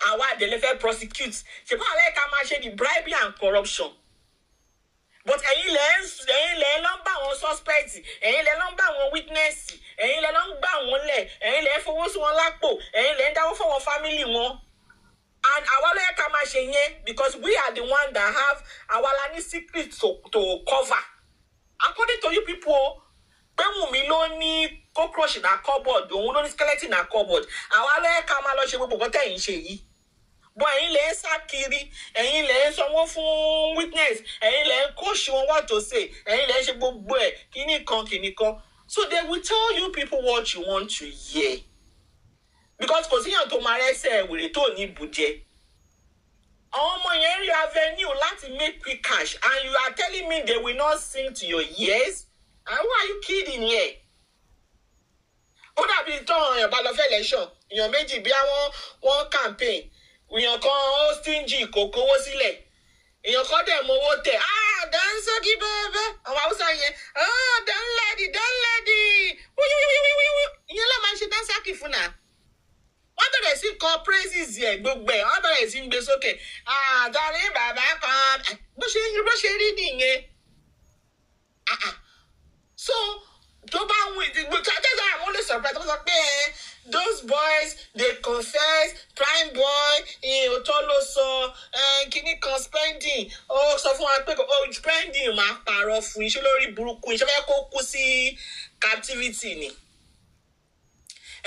Àwa àdẹ̀lẹ̀ fẹ́ prosecute ṣùgbọ́n àlẹ́ ká máa ṣe the bribery and corruption. But ẹ̀yin lẹ lọ ń bá àwọn suspect ẹ̀yin lẹ lọ ń bá àwọn witness ẹ̀yin lẹ lọ ń gbà wọ́n lẹ̀ ẹ̀yin lẹ fowó sí wọn lápò ẹ̀yin lẹ ń dáwó fún wọn family wọn. And àwa ló yẹ ká máa ṣe yẹn because we are the one that have our lani secret to cover. According to you people pé Wùnmí ló ní cockroach na cupboard òun ló ní skeleton na cupboard àwa ló yẹ ká máa lọ ṣe gbogbo nǹkan tẹ̀yin ṣe yìí. Bọ́ ẹ̀yin lè ń sá kiri ẹ̀yin lè ń sanwó fún witness ẹ̀yin lè ń coach wọn what to say ẹ̀yin lè ń ṣe gbogbo ẹ̀ kíní kan. So they will tell you people what you want to hear. Because kò síyàn tó máa rẹ́sẹ̀ wèrè tó ní ibùjẹ. Àwọn ọmọ yẹn rí avenue láti make quick cash and you are telling me they will not sing to your ears? And who are you kidding here? Ó dàbí tán èèyàn bá lọ fẹ́ election èèyàn méjì bí wọ́n campaign èèyàn kan ó stingy kò kówó sílẹ̀ èèyàn kan dẹ̀ mọ owó tẹ̀ dáńsọ́kì bẹ́ẹ̀ àwọn haúsá yẹn dánlẹ́dì ìyẹn ló máa ń ṣe dáńsọ́kì fún náà. Wọ́n bẹ̀rẹ̀ sí kọ praises yẹ gbogbo ẹ̀ wọ́n bẹ̀rẹ̀ sí gbé sókè àtàrí bàbá kan bó ṣe rí nìyẹn. So tó bá wù ìdígbòtàjẹ́sà àwọn olè surprise tó sọ pé those boys they confess prime boy òótọ́ ló sọ kíní kan spending ó sọ fún wa pé spending máa pààrọ̀ fún iṣẹ́ lórí burúkú iṣẹ́ fẹ́ kó kú sí captivity ni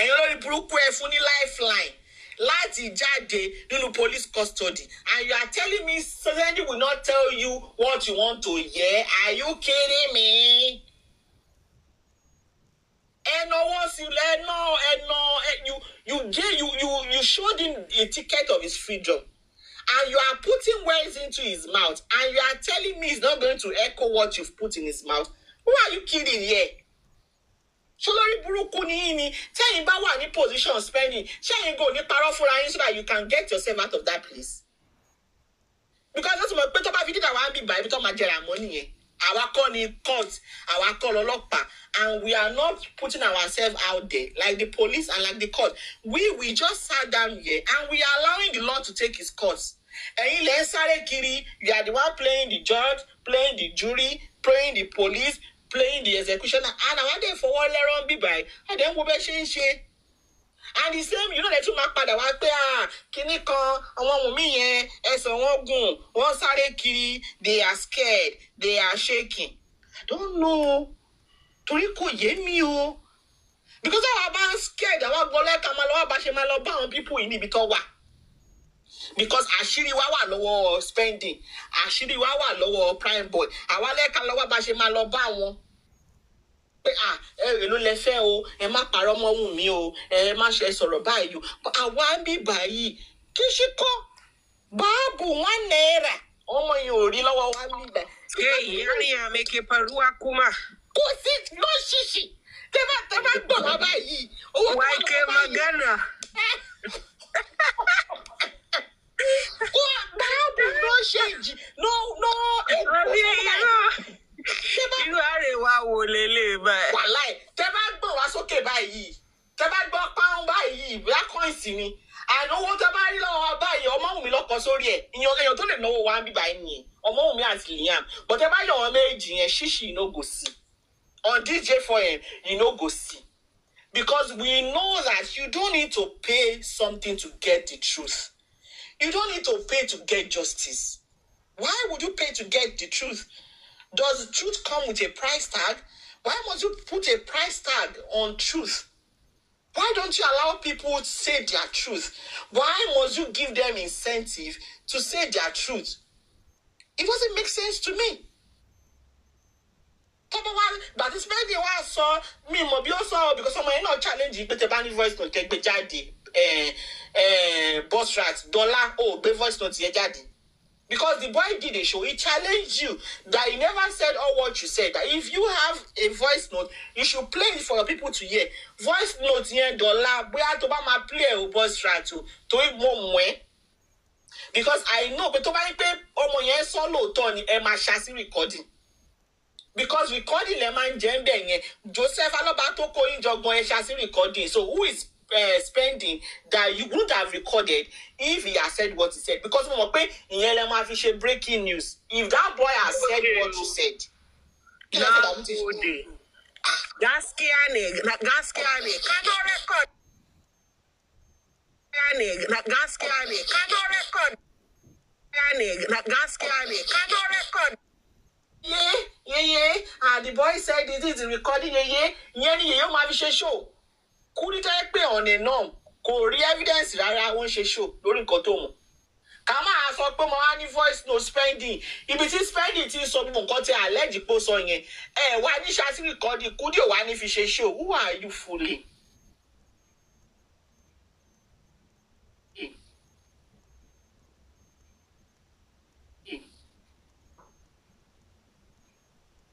ẹ̀yin olórí burúkú ẹ fún ní lifeline láti jáde nínú police custody and you are telling me somebody will not tell you what you want to hear. Are you kidding me? You showed him a ticket of his freedom and you are putting words into his mouth and you are telling me he's not going to echo what you've put in his mouth. Who are you kidding here? Ṣolórí burúkú ni yín ni tẹ́yin bá wà ní position spending ṣẹ́yin go ní parọ́ fúnra yín so that you can get yourself out of that place. Because that's my pé tó bá fi dídà wá ń bì báyìí tó máa jẹrà mọ́ nìyẹn. Àwa kọ́ ni court, àwa kọ́ lọ́lọ́pàá, and we are not putting ourselves out there like the police and like the court. We just sat down here and we are allowing the law to take its course. Ẹ̀yin lẹ ń sáré kiri, you are the one playing the judge, playing the jury, playing the police, playing the executioner, and àwọn dẹ̀ fọwọ́ lẹ́rọ̀ ń bì báyìí, àdé ń wo bẹ́ẹ̀ ṣe ń ṣe. And the same, you know, that you máa padà wá pé kíní kan àwọn Wùnmí yẹn ẹsẹ̀ wọn gùn wọ́n sáré kiri they are scared they are shaking. I don't know torí kò yé mi o because àwọn bá ń scared àwọn gbọ́ lẹ́ka máa lọ́wọ́ bá ṣe máa lọ bá àwọn people yìí níbi tó wà because àṣírí wa wà lọ́wọ́ spending àṣírí wa wà lọ́wọ́ prime boy àwa lẹ́ka lọ́wọ́ bá ṣe máa lọ bá wọn. Pé èló lẹ fẹ́ o ẹ má parọ́ mọ́ Wùnmí o ẹ má ṣe sọ̀rọ̀ báyìí o àwa ń bí báyìí kí ṣe kọ́ báàbù £1 ọmọ yìí ò rí lọ́wọ́ wa ń bí báyìí. Yani amekeparua kuma. Kò sí ló ṣìṣì tẹ́ bá gbọ́ wá báyìí. Waike magana. Kó báàbù ló ṣe jì Irú àrèwá wo lélẹ̀ báyìí? Wàláì tẹ́ bá gbọ́ wá sókè báyìí tẹ́ bá gbọ́ pàún báyìí bóyá kọ́ìnsì ni àná owó tẹ́ bá rí lọ́wọ́ wa báyìí ọmọ Wùnmí lọ́kọ sórí ẹ̀ èèyàn tó lè náwó wa ń bí báyìí nìyẹn ọmọ Wùnmí àti Liam but tẹ́ bá yọ wọn méjì yẹn ṣíṣì you no go see on DJ for him you no go see because we know that you don't need to pay something to get the truth. You don't need to pay to get justice. Why would you pay to get the truth? Does the truth come with a price tag? Why must you put a price tag on truth? Why don't you allow people to say their truth? Why must you give them incentive to say their truth? It doesn't make sense to me. But it's maybe why I saw me because someone not challenging but the voice not take the jáde. boss rat dollar be voice note here jáde. Because the boy did a show, he challenged you that he never said all what you said. That if you have a voice note, you should play it for your people to hear. Voice note here, dollar, boya to ba ma play o boss rat to it more. Because I know, but to ba ni pe omo yen so looto ni e ma ṣa recording. Because recording le man jẹ́ ńbẹ̀ yẹn, Joseph Aloba to ko yin jogbon e ṣa recording. So who is spending that you would have recorded if he has said what he said? Because we know ìyẹn lè máa fi ṣe breaking news. If that boy has said what you said, Gaskiya ne, kano record. Gaskiya ne, kano record. Gaskiya ne, kano record. Yeah. And the boy said this is recording. Yeah. You máa fi ṣe show. Kúrú tẹ́ pé on a norm kò rí evidence rárá wọ́n ṣe show lórí nǹkan tó mọ̀. Ká máa sọ pé mo wá ní voice no spending. Ibi tí spending ti sọ gbogbo nǹkan tí allege pé ó sọ yẹn. Wá ní ṣáàtì recording Kúdí ò wá ní fi ṣe show. Who are you fooling?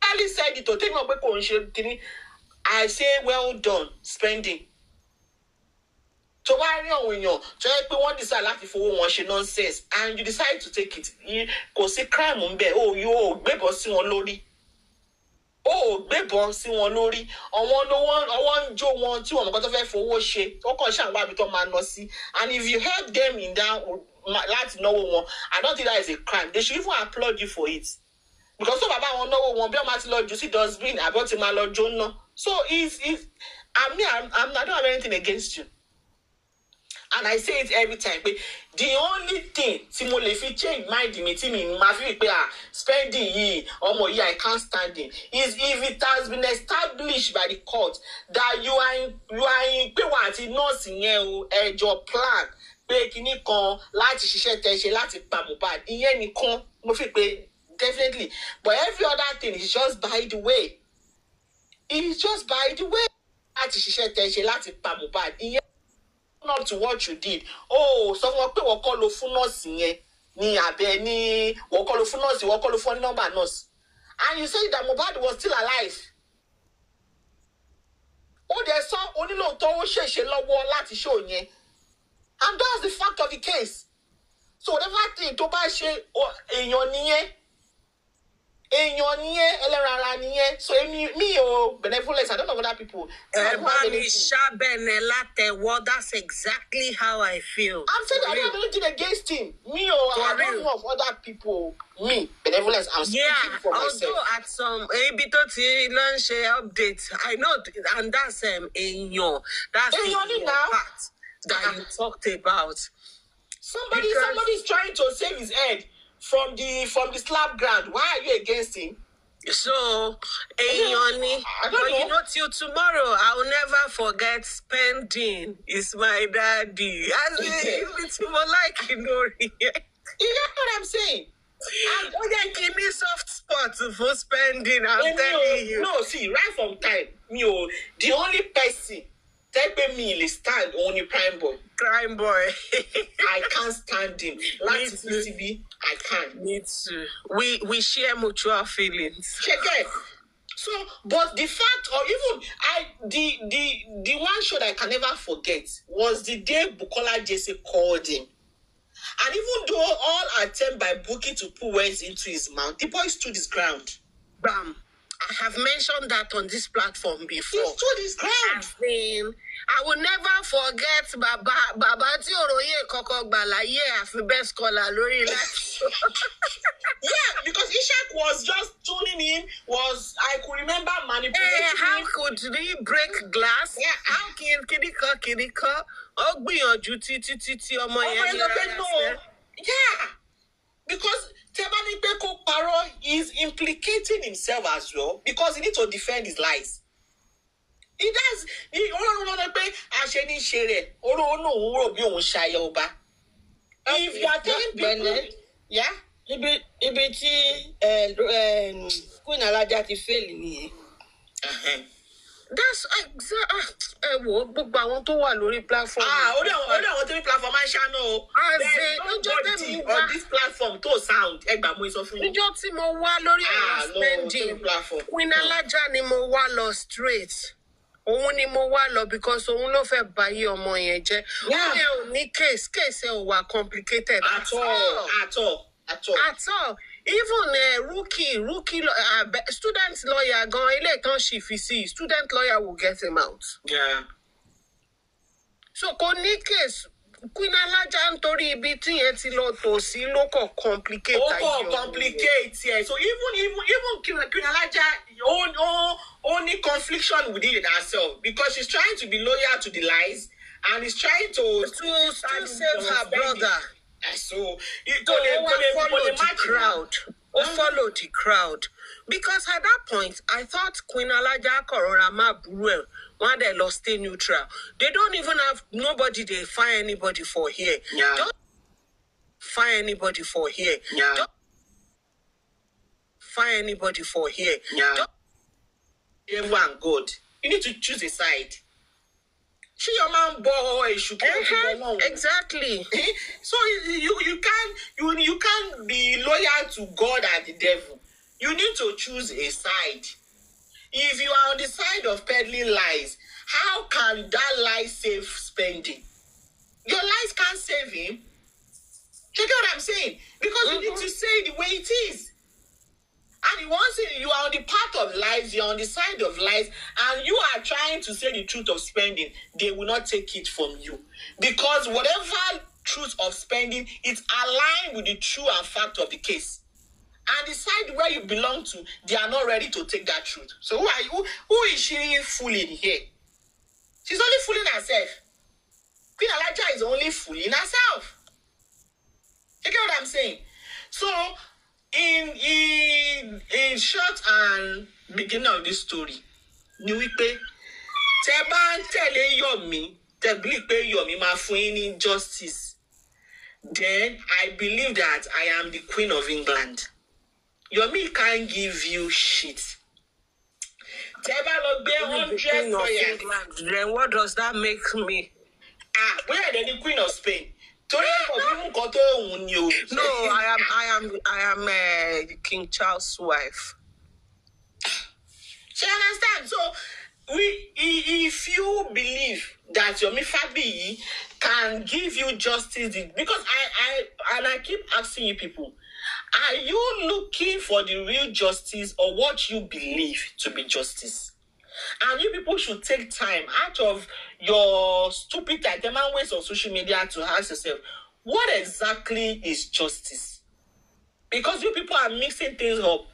Ali said it to take me pé kò ń ṣe kiri. I say well done spending. So why rí àwọn èèyàn tó yẹ pé wọ́n decide láti fowó wọn ṣe nonsense and you decide to take it. Kò sí crime ńbẹ̀. Yóò gbébọn sí wọn lórí. Gbébọn sí wọn lórí. Ọwọ́ ń jó wọn tí wọ́n mọ̀ kó tó fẹ́ fowó ṣe. Ó kàn ṣàǹwá ibi tó máa ná sí. And if you help them in that láti náwó wọn, I don't think that is a crime. They should even applaud you for it. Because tó bàbá wọn náwó wọn bí wọ́n máa ti lọ jù sí dustbin àbí wọ́n ti máa lọ jóná. So I don't have anything against you. And I say it every time. But the only thing tí mo lè fi change mind mi tí mi máa fi pé spending yìí ọmọ yìí I can't stand him is if it has been established by the court that you are in pé wà àti nọ́ọ̀sì yẹn o ẹjọ́ plan pé kinní kan láti ṣiṣẹ́ tẹ́ ṣe láti pa Mohbad ìyẹn nìkan mo fi pé definitely. But every other thing is just by the way. It is just by the way. Láti ṣiṣẹ́ tẹ́ ṣe láti pa Mohbad ìyẹn up to what you did. Sọ fún wọn pé wọ́n kọ́ lo fún nọ́ọ̀sì yẹn ní abẹ́ ní wọ́n kọ́ lo fún nọ́ọ̀sì wọ́n kọ́ lo fún nọ́mbà nọ́ọ̀sì. And you said that Mohbad was still alive. Ó dẹ̀ sọ onílòótọ́ ó ṣèṣe lọ́wọ́ láti show yẹn. And that's the fact of the case. So whatever thing tó bá ṣe èèyàn nìyẹn. Ẹlẹ́rara nìyẹn. So me or Benevolence, I don't know what other people. That's exactly how I feel. I'm saying I don't have anything against him. Me or I don't know of other people. Me, Benevolence, I'm speaking for myself. Although at some launch update, I know, and that's Enyo. That's the part that you talked about. Somebody's trying to save his head from the slap ground. Why are you against him? So, Enyoni, but till tomorrow, I will never forget spending is my daddy. As it's more like you know what I'm saying? And then give me soft spots for spending. I'm telling you. No, see, right from time, the only person take me stand only Prime Boy. I can't stand him. Like CCB, I can't. Me too. We share mutual feelings. Check it. So, but the fact, or even the one show that I can never forget was the day Bukola Jesse called him. And even though all attempt by Buki to put words into his mouth, the boy stood his ground. Bam. I have mentioned that on this platform before. He stood his ground. I will never forget Baba tí Oroye kọ́kọ́ gbà láyé àfi best caller lórí láti. Yeah, because Ishak was just tuning in, I could remember manipulating how could he break glass? Yeah. How kìnìkan ó gbìyànjú títí ọmọ yẹn no. Yeah, because Tebani Peko Paro is implicating himself as well because he needs to defend his lies. He does. If you are telling people, yeah, ibi tí Queen Alaja ti fail nìyẹn. That's exactly gbogbo àwọn tó wà lórí platform. Ó dẹ̀ àwọn tó ní platform máa ń ṣáná o. Nobody on this platform tó sound ẹgbàá mo sọ fún yín. Níjọ́ tí mo wá lórí ọ̀rọ̀ spending, Queen Alaja ni mo wá lọ straight. Òun ni mo wá lọ because òun ló fẹ́ bayé ọmọ yẹn jẹ́. Ó yẹ ò ní case ẹ̀ ò wà complicated at all. Even rookie student lawyer gan ilé kan ṣì fi sí student lawyer will get him out. Yeah. So kò ní case Queen Alaja nítorí ibi tí yẹn ti lọ tò sí ló kọ̀ complicate. Ó kọ̀ complicate ẹ̀. So even Queen Alaja only confliction within herself because she's trying to be loyal to the lies and is trying to still save her brother. So follow the crowd. Follow the crowd. Because at that point, I thought Queen Alaja Kororama Bruel, when they lost stay neutral. They don't even have nobody they find anybody for here. Yeah. Don't find anybody for here. Yeah. Don't find anybody for here. Yeah. Everyone good. You need to choose a side. She your man boy should exactly. So you can't be loyal to God and the devil. You need to choose a side. If you are on the side of peddling lies, how can that lie save spending? Your lies can't save him. You get what I'm saying? Because you need to say it the way it is. And once you are on the path of lies, you're on the side of lies, and you are trying to say the truth of spending, they will not take it from you. Because whatever truth of spending is aligned with the true and fact of the case. And the side where you belong to, they are not ready to take that truth. So who is she fooling here? She's only fooling herself. Queen Alaja is only fooling herself. You get what I'm saying? So, in short and beginning of this story, ni wípé tẹ́ bá ń tẹ̀lé Yomi, tẹ́ believe pé Yomi máa fún yín ní justice. Then I believe that I am the Queen of England. Yomi can't give you shit. Tẹ́ bá lọ gbé 100 lawyers. Then what does that make me? Where are the Queen of Spain? No, I am King Charles' wife. So you understand? So if you believe that Yomi Fabiyi can give you justice, because I keep asking you people, are you looking for the real justice or what you believe to be justice? And you people should take time out of your stupid Titeman ways on social media to ask yourself, what exactly is justice? Because you people are mixing things up.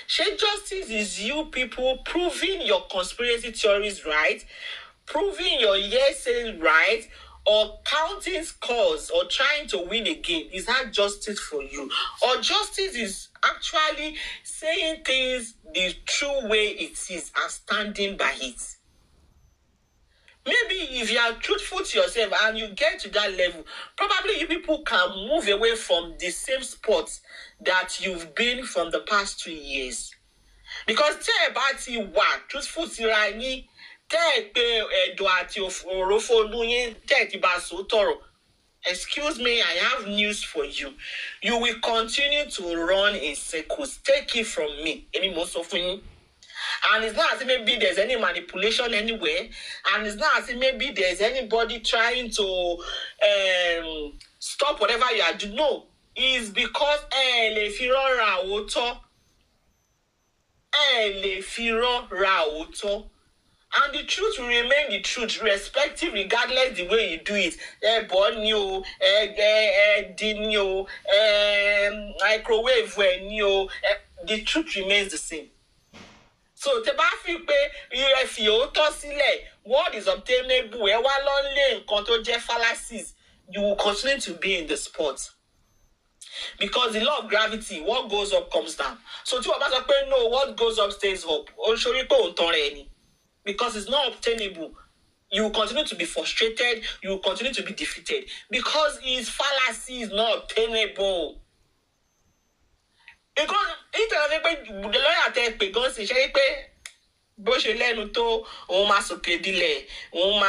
Justice is you people proving your conspiracy theories right, proving your hearsay right, or counting scores or trying to win a game. Is that justice for you? Or justice is actually saying things the true way it is and standing by it. Maybe if you are truthful to yourself and you get to that level, probably you people can move away from the same spot that you've been from the past 2 years. Because truthful excuse me, I have news for you. You will continue to run in circles. Take it from me. And it's not as if maybe there's any manipulation anywhere. And it's not as if maybe there's anybody trying to stop whatever you are doing. No. It's because and the truth will remain the truth, respective regardless the way you do it. Microwave the truth remains the same. So what is obtainable, fallacies, you will continue to be in the spot. Because the law of gravity, what goes up comes down. So no, what goes up stays up. Because it's not obtainable. You will continue to be frustrated, you will continue to be defeated. Because his fallacy is not obtainable. Because the lawyer bó ṣe lẹ́nu tó òun máa sòkè dilẹ̀ òun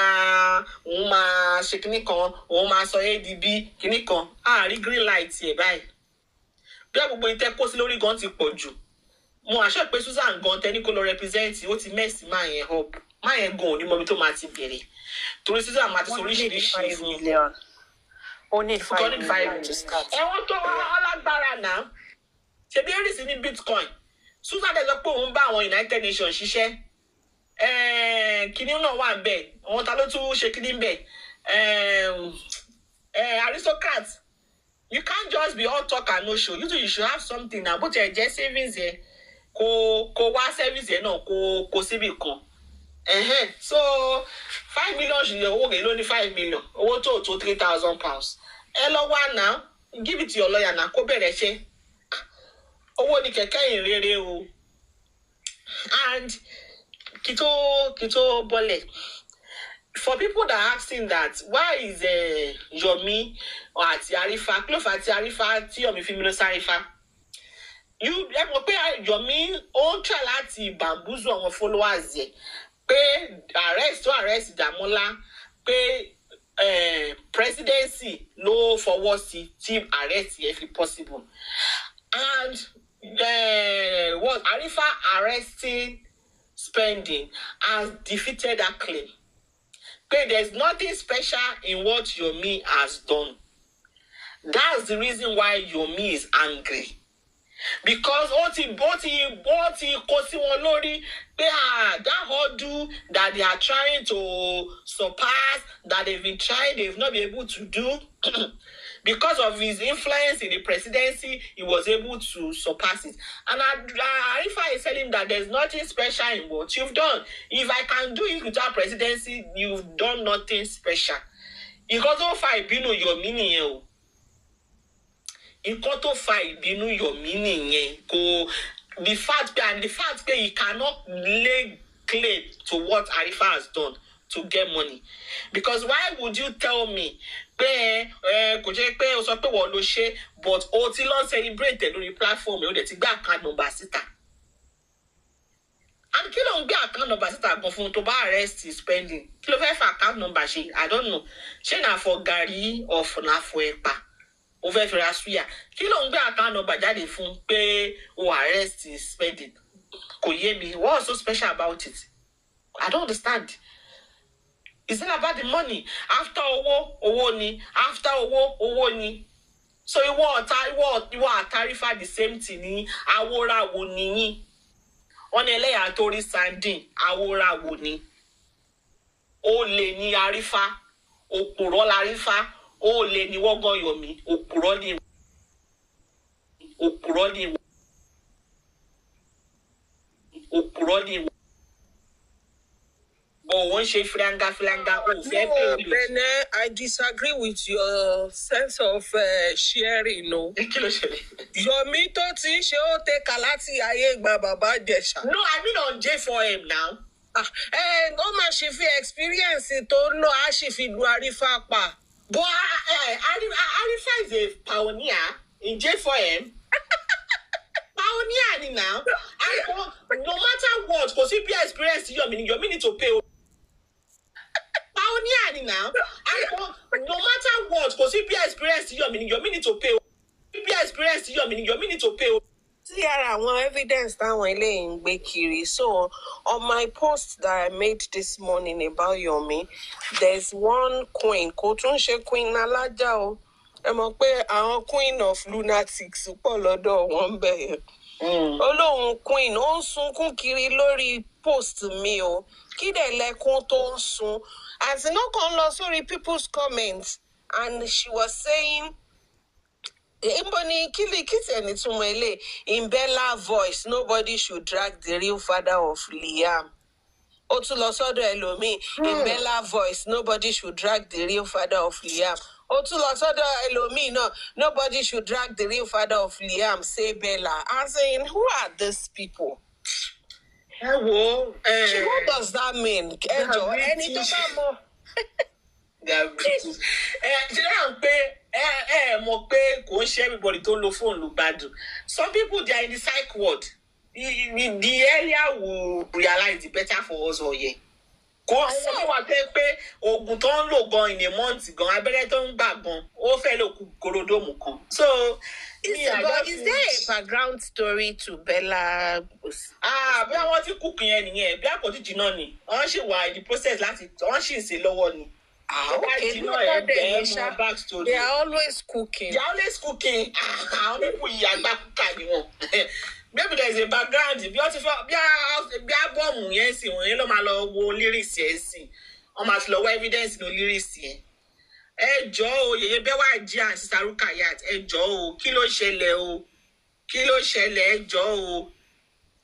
máa ṣe kinní kan òun máa sọ adb kinní kan àárí green light ẹ̀ báyìí bí gbogbo ìtẹ́ kó sí lórí gan ti pọ̀ jù mo àṣọ pé Susan gan tẹni kó lọ represent ó ti mẹ́sì máa yẹn up máa yẹn gan ò ní mọbi tó máa ti bẹ̀rẹ̀ torí Susan máa ti sọ oríṣiríṣi fún un. Ó ní 5 million to start. Ẹ̀wọ̀n tó alágbára náà ṣebí Eris ní Bitcoin Susan dẹ̀ sọ pé òun bá àwọn United Nations ṣiṣẹ́ kíní náà wà ń bẹ̀ àwọn ta ló tún ṣe kíní ń bẹ̀ aristocrat you can't just be all talk and no show you should have something na bó tiẹ̀ jẹ́ savings yẹn kó wá service yẹn náà kó síbì kan so 5 million ṣùgbọ́n owó rẹ̀ ló ní 5 million owó tó £3,000 ẹ lọ wá náà give it to your lawyer náà kó bẹ̀rẹ̀ ṣe owó ni kẹ̀kẹ́ ìrere o and kí tó bọ́lẹ̀ for people that are asking that why is Yomi àti Arifa close àti Arifa tí Yomi fi mílò sárífa ẹ mọ̀ pé Yomi ó ń try láti bamboozle àwọn followers yẹ pé arrest Damola pé presidency ló fọwọ́ sí tí arrest yẹn fi possible and what Arifa arresting spending has defeated that claim. But there's nothing special in what Yomi has done. That's the reason why Yomi is angry. Because ó ti kó sí wọn lórí pé that hurdle that they are trying to surpass, that they've been trying, they've not been able to do. Because of his influence in the presidency, he was able to surpass it. And Arifa is telling him that there's nothing special in what you've done. If I can do it without presidency, you've done nothing special. Nǹkan tó fa ìbínú Yomi nìyẹn o. Nǹkan tó fa ìbínú Yomi nìyẹn kò the fact that he cannot lay claim to what Arifa has done to get money. Because why would you tell me pé kò jẹ́ pé o sọ pé wọ́n ló ṣe but o ti lọ celebrate lórí platform o dẹ̀ ti gbé account number síta. And kí ló ń gbé account number síta gan fún tó bá arrest spending? Kí ló fẹ́ fa account number ṣe? I don't know. Ṣé na for garri or na for ẹ̀pà? O fẹ́ fi ra suya. Kí ló ń gbé account number jáde fún pé o arrest spending? Kò yé mi. What's so special about it? I don't understand. It's not about the money. After owó ni. After owó ni. So ìwọ àtàrífà the same thing ni. Awórawo ni yín. Wọ́n ní ẹlẹ́yà torí sandin. Awórawo ni. Olè ni Arifa. Òpùrọ́ l'Arifa. Olè ni wọ́n gan Yomi. Òpùrọ́ ni. But wọ́n ṣe flanga. Bene, I disagree with your sense of sharing, no. Yomi tó ti ṣe ó tẹ̀ka láti ayé ìgbà bàbá Ìjẹ̀ṣà. No, I mean on J4M now. Ó máa ṣe fi experience tó ń lọ á sì fi lu Arifa pa. But Arifa is a pioneer in J4M. Pioneer ni now. And no matter what, kò sí bí experience Yomi need to pay. Pioneer ni now. And no matter what, kò sí bí experience Yomi need to pay. Yomi need to pay. See, àwọn evidence táwọn eléyìí ń gbé kiri. So, on my post that I made this morning about Yomi, there's one queen, kò tún ṣe Queen Alájà o. Ẹ mọ̀ pé àwọn queen of lunatics pọ̀ lọ́dọ̀ wọn bẹ́ẹ̀. Olóhùn queen ó ń sunkún kiri lórí post mi o. Kí dẹ̀ lẹ́kún tó ń sun. Àti náà kan lọ sórí people's comments and she was saying, in Bella voice, nobody should drag the real father of Liam. Otulosodo Elomi, in Bella voice, nobody should drag the real father of Liam. Otulosodo Elomi, no, nobody should drag the real father of Liam, say Bella. I'm saying, who are these people? What does that mean? Mọ̀ pé kò ń ṣe everybody tó lo phone ló gbádùn. Some people they are in the psych ward. the earlier we realize, the better for us all, yeah. Kò sí wà pé oògùn tó ń lò gan in a month gan abẹ́rẹ́ tó ń gbà gan ó fẹ́ lò kú gorodomu kan. So is there a background story to Bella? Bí àwọn tí cook yẹn nìyẹn bí àpótí jìnnà ni wọ́n ṣì wà in the process láti wọ́n ṣì ń ṣe lọ́wọ́ ni. Okay, they are always cooking. They are always cooking. Àwọn people yìí àgbà kúkà ni wọn. Maybe there is a background. Bí album yẹn sì wọ́n yẹn ló máa lọ wo lyrics yẹn sì. Wọ́n máa ti lọ wá evidence no lyrics yẹn. Ẹ jọ̀ọ́ o, Yèyé Bewaji and Sister Rukayat, ẹ jọ̀ọ́ o, kí ló ṣẹlẹ̀ o? Kí ló ṣẹlẹ̀, ẹ jọ̀ọ́ o?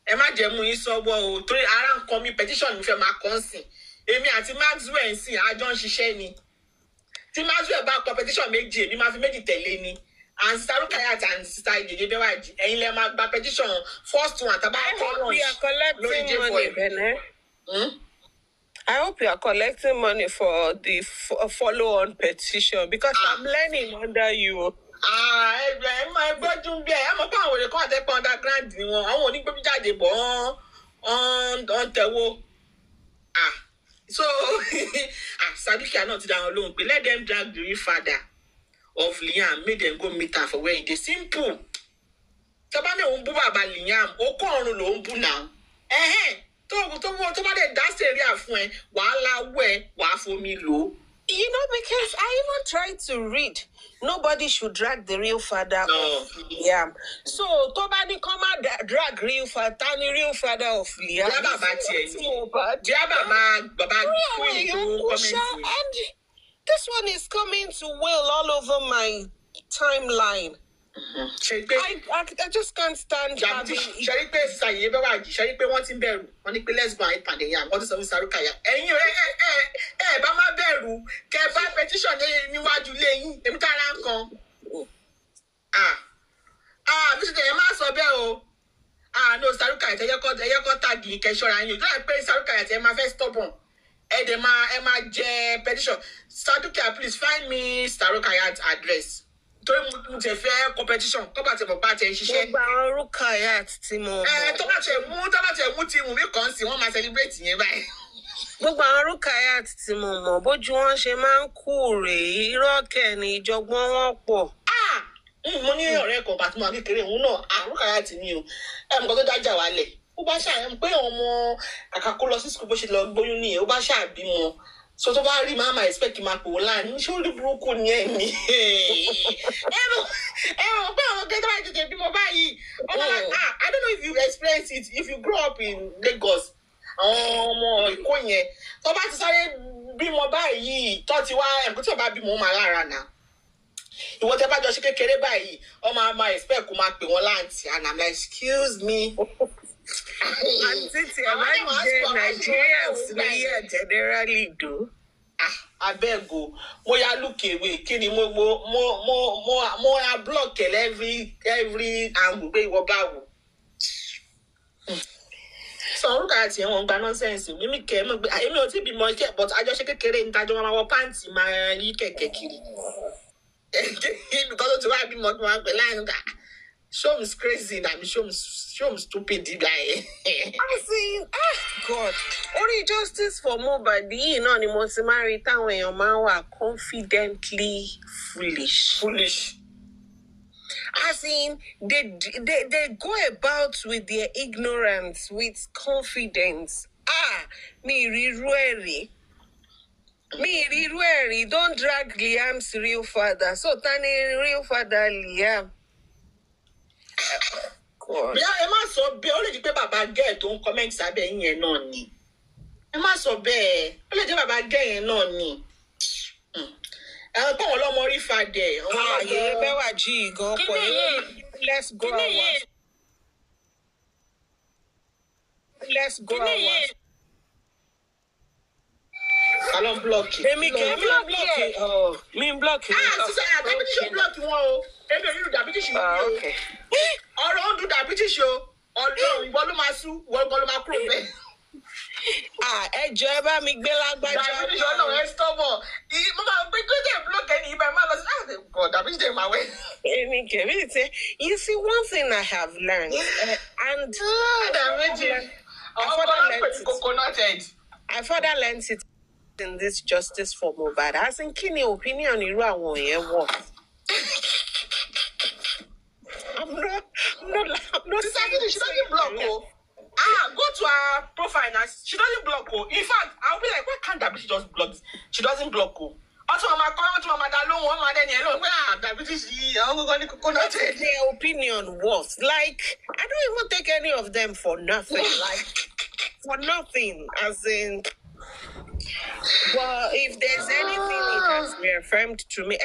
Ẹ má jẹ́ mú yín sọ́wọ́ o, torí ara ń kọ mi petition mi fẹ́ máa kàn sí. Èmi àti Maxwell ń sìn àjọ ń ṣiṣẹ́ ni. Tí Maxwell bá kọ petition méjì, èmi máa fi méjì tẹ̀lé ni. And Sister Rukayat and Sister Yèyé Bewaji, ẹ̀yin lẹ máa gba petition first one tàbá kọ́ we are collecting money, Bene. I hope you are collecting money for the follow-on petition because I'm learning under you. Ẹ máa gbọ́dún bí ẹ mọ̀ pé àwọn olè kan àtẹ́pọ̀ underground ni wọn àwọn onígbẹ́bí jáde bọ̀ ọ́n tẹ̀wọ́. So Sadukia náà ti dá wọn lóhùn pé let them drag the real father of Liam, make them go meet her for where it is simple. Tọ́ba ní òun bú bàbá Liam, ó kọ́ ọ̀run lòún bú náà. Tó bá dẹ̀ dá sẹ́ríà fún ẹ, wàá láwọ̀ ẹ, wàá fomi lò. You know, because I even tried to read. Nobody should drag the real father of Liam. So, Tobani come and drag real father, the real father of Liam. And this one is coming to Will all over my timeline. I just can't stand having... Shall we say Yèyé Bewaji? Shall we want him beru? Want to let's go and pande yam. What is Sister Rukayat? Ba ma beru. Ke ba petition níwájú ilé yín. Èmi ta ra nǹkan. Bí ṣe ẹ má sọ bẹ́ẹ̀ o. No, Sister Rukayat ẹ kọ́ tag yín kẹ́ ṣọ́ra yín. Tó yẹ pé Sister Rukayat ẹ máa fẹ́ stubborn. Ẹ máa jẹ petition. Sadukia, please find me Sister Rukayat address. Torí mo ti fẹ́ competition tó bá ti mọ̀ bá ti ṣiṣẹ́. Gbogbo àwọn Rukayat tí mo mọ̀. Tó bá ti mú tí mo mi kàn sí wọ́n máa celebrate yẹn báyìí. Gbogbo àwọn Rukayat tí mo mọ̀ bójú wọn ṣe máa ń kú rèé irọ́ kẹ́ni ìjọgbọ́n wọn pọ̀. Mo ní ọ̀rẹ́ kan pàtó máa kékeré òun náà Rukayat ni o. Nǹkan tó dájà wálẹ̀. Ó bá ṣàyẹn pé ọmọ kàkà kó lọ sí school bó ṣe lọ gbóyún nìyẹn ó bá ṣàbímọ. So tó bá rí mama expect máa pò láàrin ṣé ó rí burúkú ni ẹ ní. Ẹ mọ̀ pé àwọn kẹ́tọ́ bá tètè bímọ báyìí. I don't know if you experience it if you grow up in Lagos. Àwọn ọmọ Èkó yẹn tó bá ti sáré bímọ báyìí tó ti wá ẹ̀kú tí ò bá bímọ ó máa lára nà. Ìwọ tẹ́ bá jọ ṣe kékeré báyìí ọmọ àmà expect kó máa pè wọ́n láǹtì and I'm like excuse me. Àǹtí tí ẹ máa ń jẹ Nigerians ní ẹ̀ generally do. Abeg o, mo ya look away. Kí ni mo ya block every angle pé ìwọ bá wò. So Rukayat tí wọ́n gba nonsense mímí kẹ́ mọ̀ pé èmi ò tí bímọ iṣẹ́ but àjọṣe kékeré ní tajọ́ máa wọ pàǹtì máa yí kẹ̀kẹ́ kiri. Because ó ti wá bímọ tí wọ́n pè láàrin ká. Show me crazy na me show me stupid guy. I see, God. Only justice for Mohbad yìí náà ni mo ti máa rí táwọn èèyàn máa wà confidently foolish. As in, they go about with their ignorance, with confidence. Mi ríru ẹ̀rí. Don't drag Liam's real father. So, tani real father Liam? Bí ẹ má sọ bẹ́ẹ̀ ó lè di pé bàbá gẹ́ẹ̀ tó ń comment sábẹ́ yẹn náà ni. Ẹ má sọ bẹ́ẹ̀ ó lè jẹ́ bàbá gẹ́ẹ̀ yẹn náà ni. Àwọn tó wọn lọ́mọ rí fàdé. Yèyé Bewaji gan pọ̀ yẹn. Let's go our. Alon block. Èmi block. Sísè àtàbítíṣe block wọn o. Èmi ò ní dàbítíṣe mi o. Ọ̀rọ̀ ó dùn dàbítíṣe o. Ọlọ́run ìwọ ló máa sú, ìwọ ló máa kúrò bẹ́ẹ̀. Ẹ jọ̀ọ́ ẹ bá mi gbé lágbájá. Dàbítíṣe ọlọ́run ẹ stọ́bọ̀. Mo máa gbé gbé block God, I wish they my way. You see, one thing I have learned, and I further learned it in this justice for Mohbad. As in kini opinion iru awon yen what? I'm not. She doesn't block. Go to her profile now. She doesn't block. In fact, I'll be like, why can't that bitch just block? She doesn't block. Also, Mama, their opinion was like, I don't even take any of them for nothing. Like, for nothing. As in, well, if there's anything it has reaffirmed to me,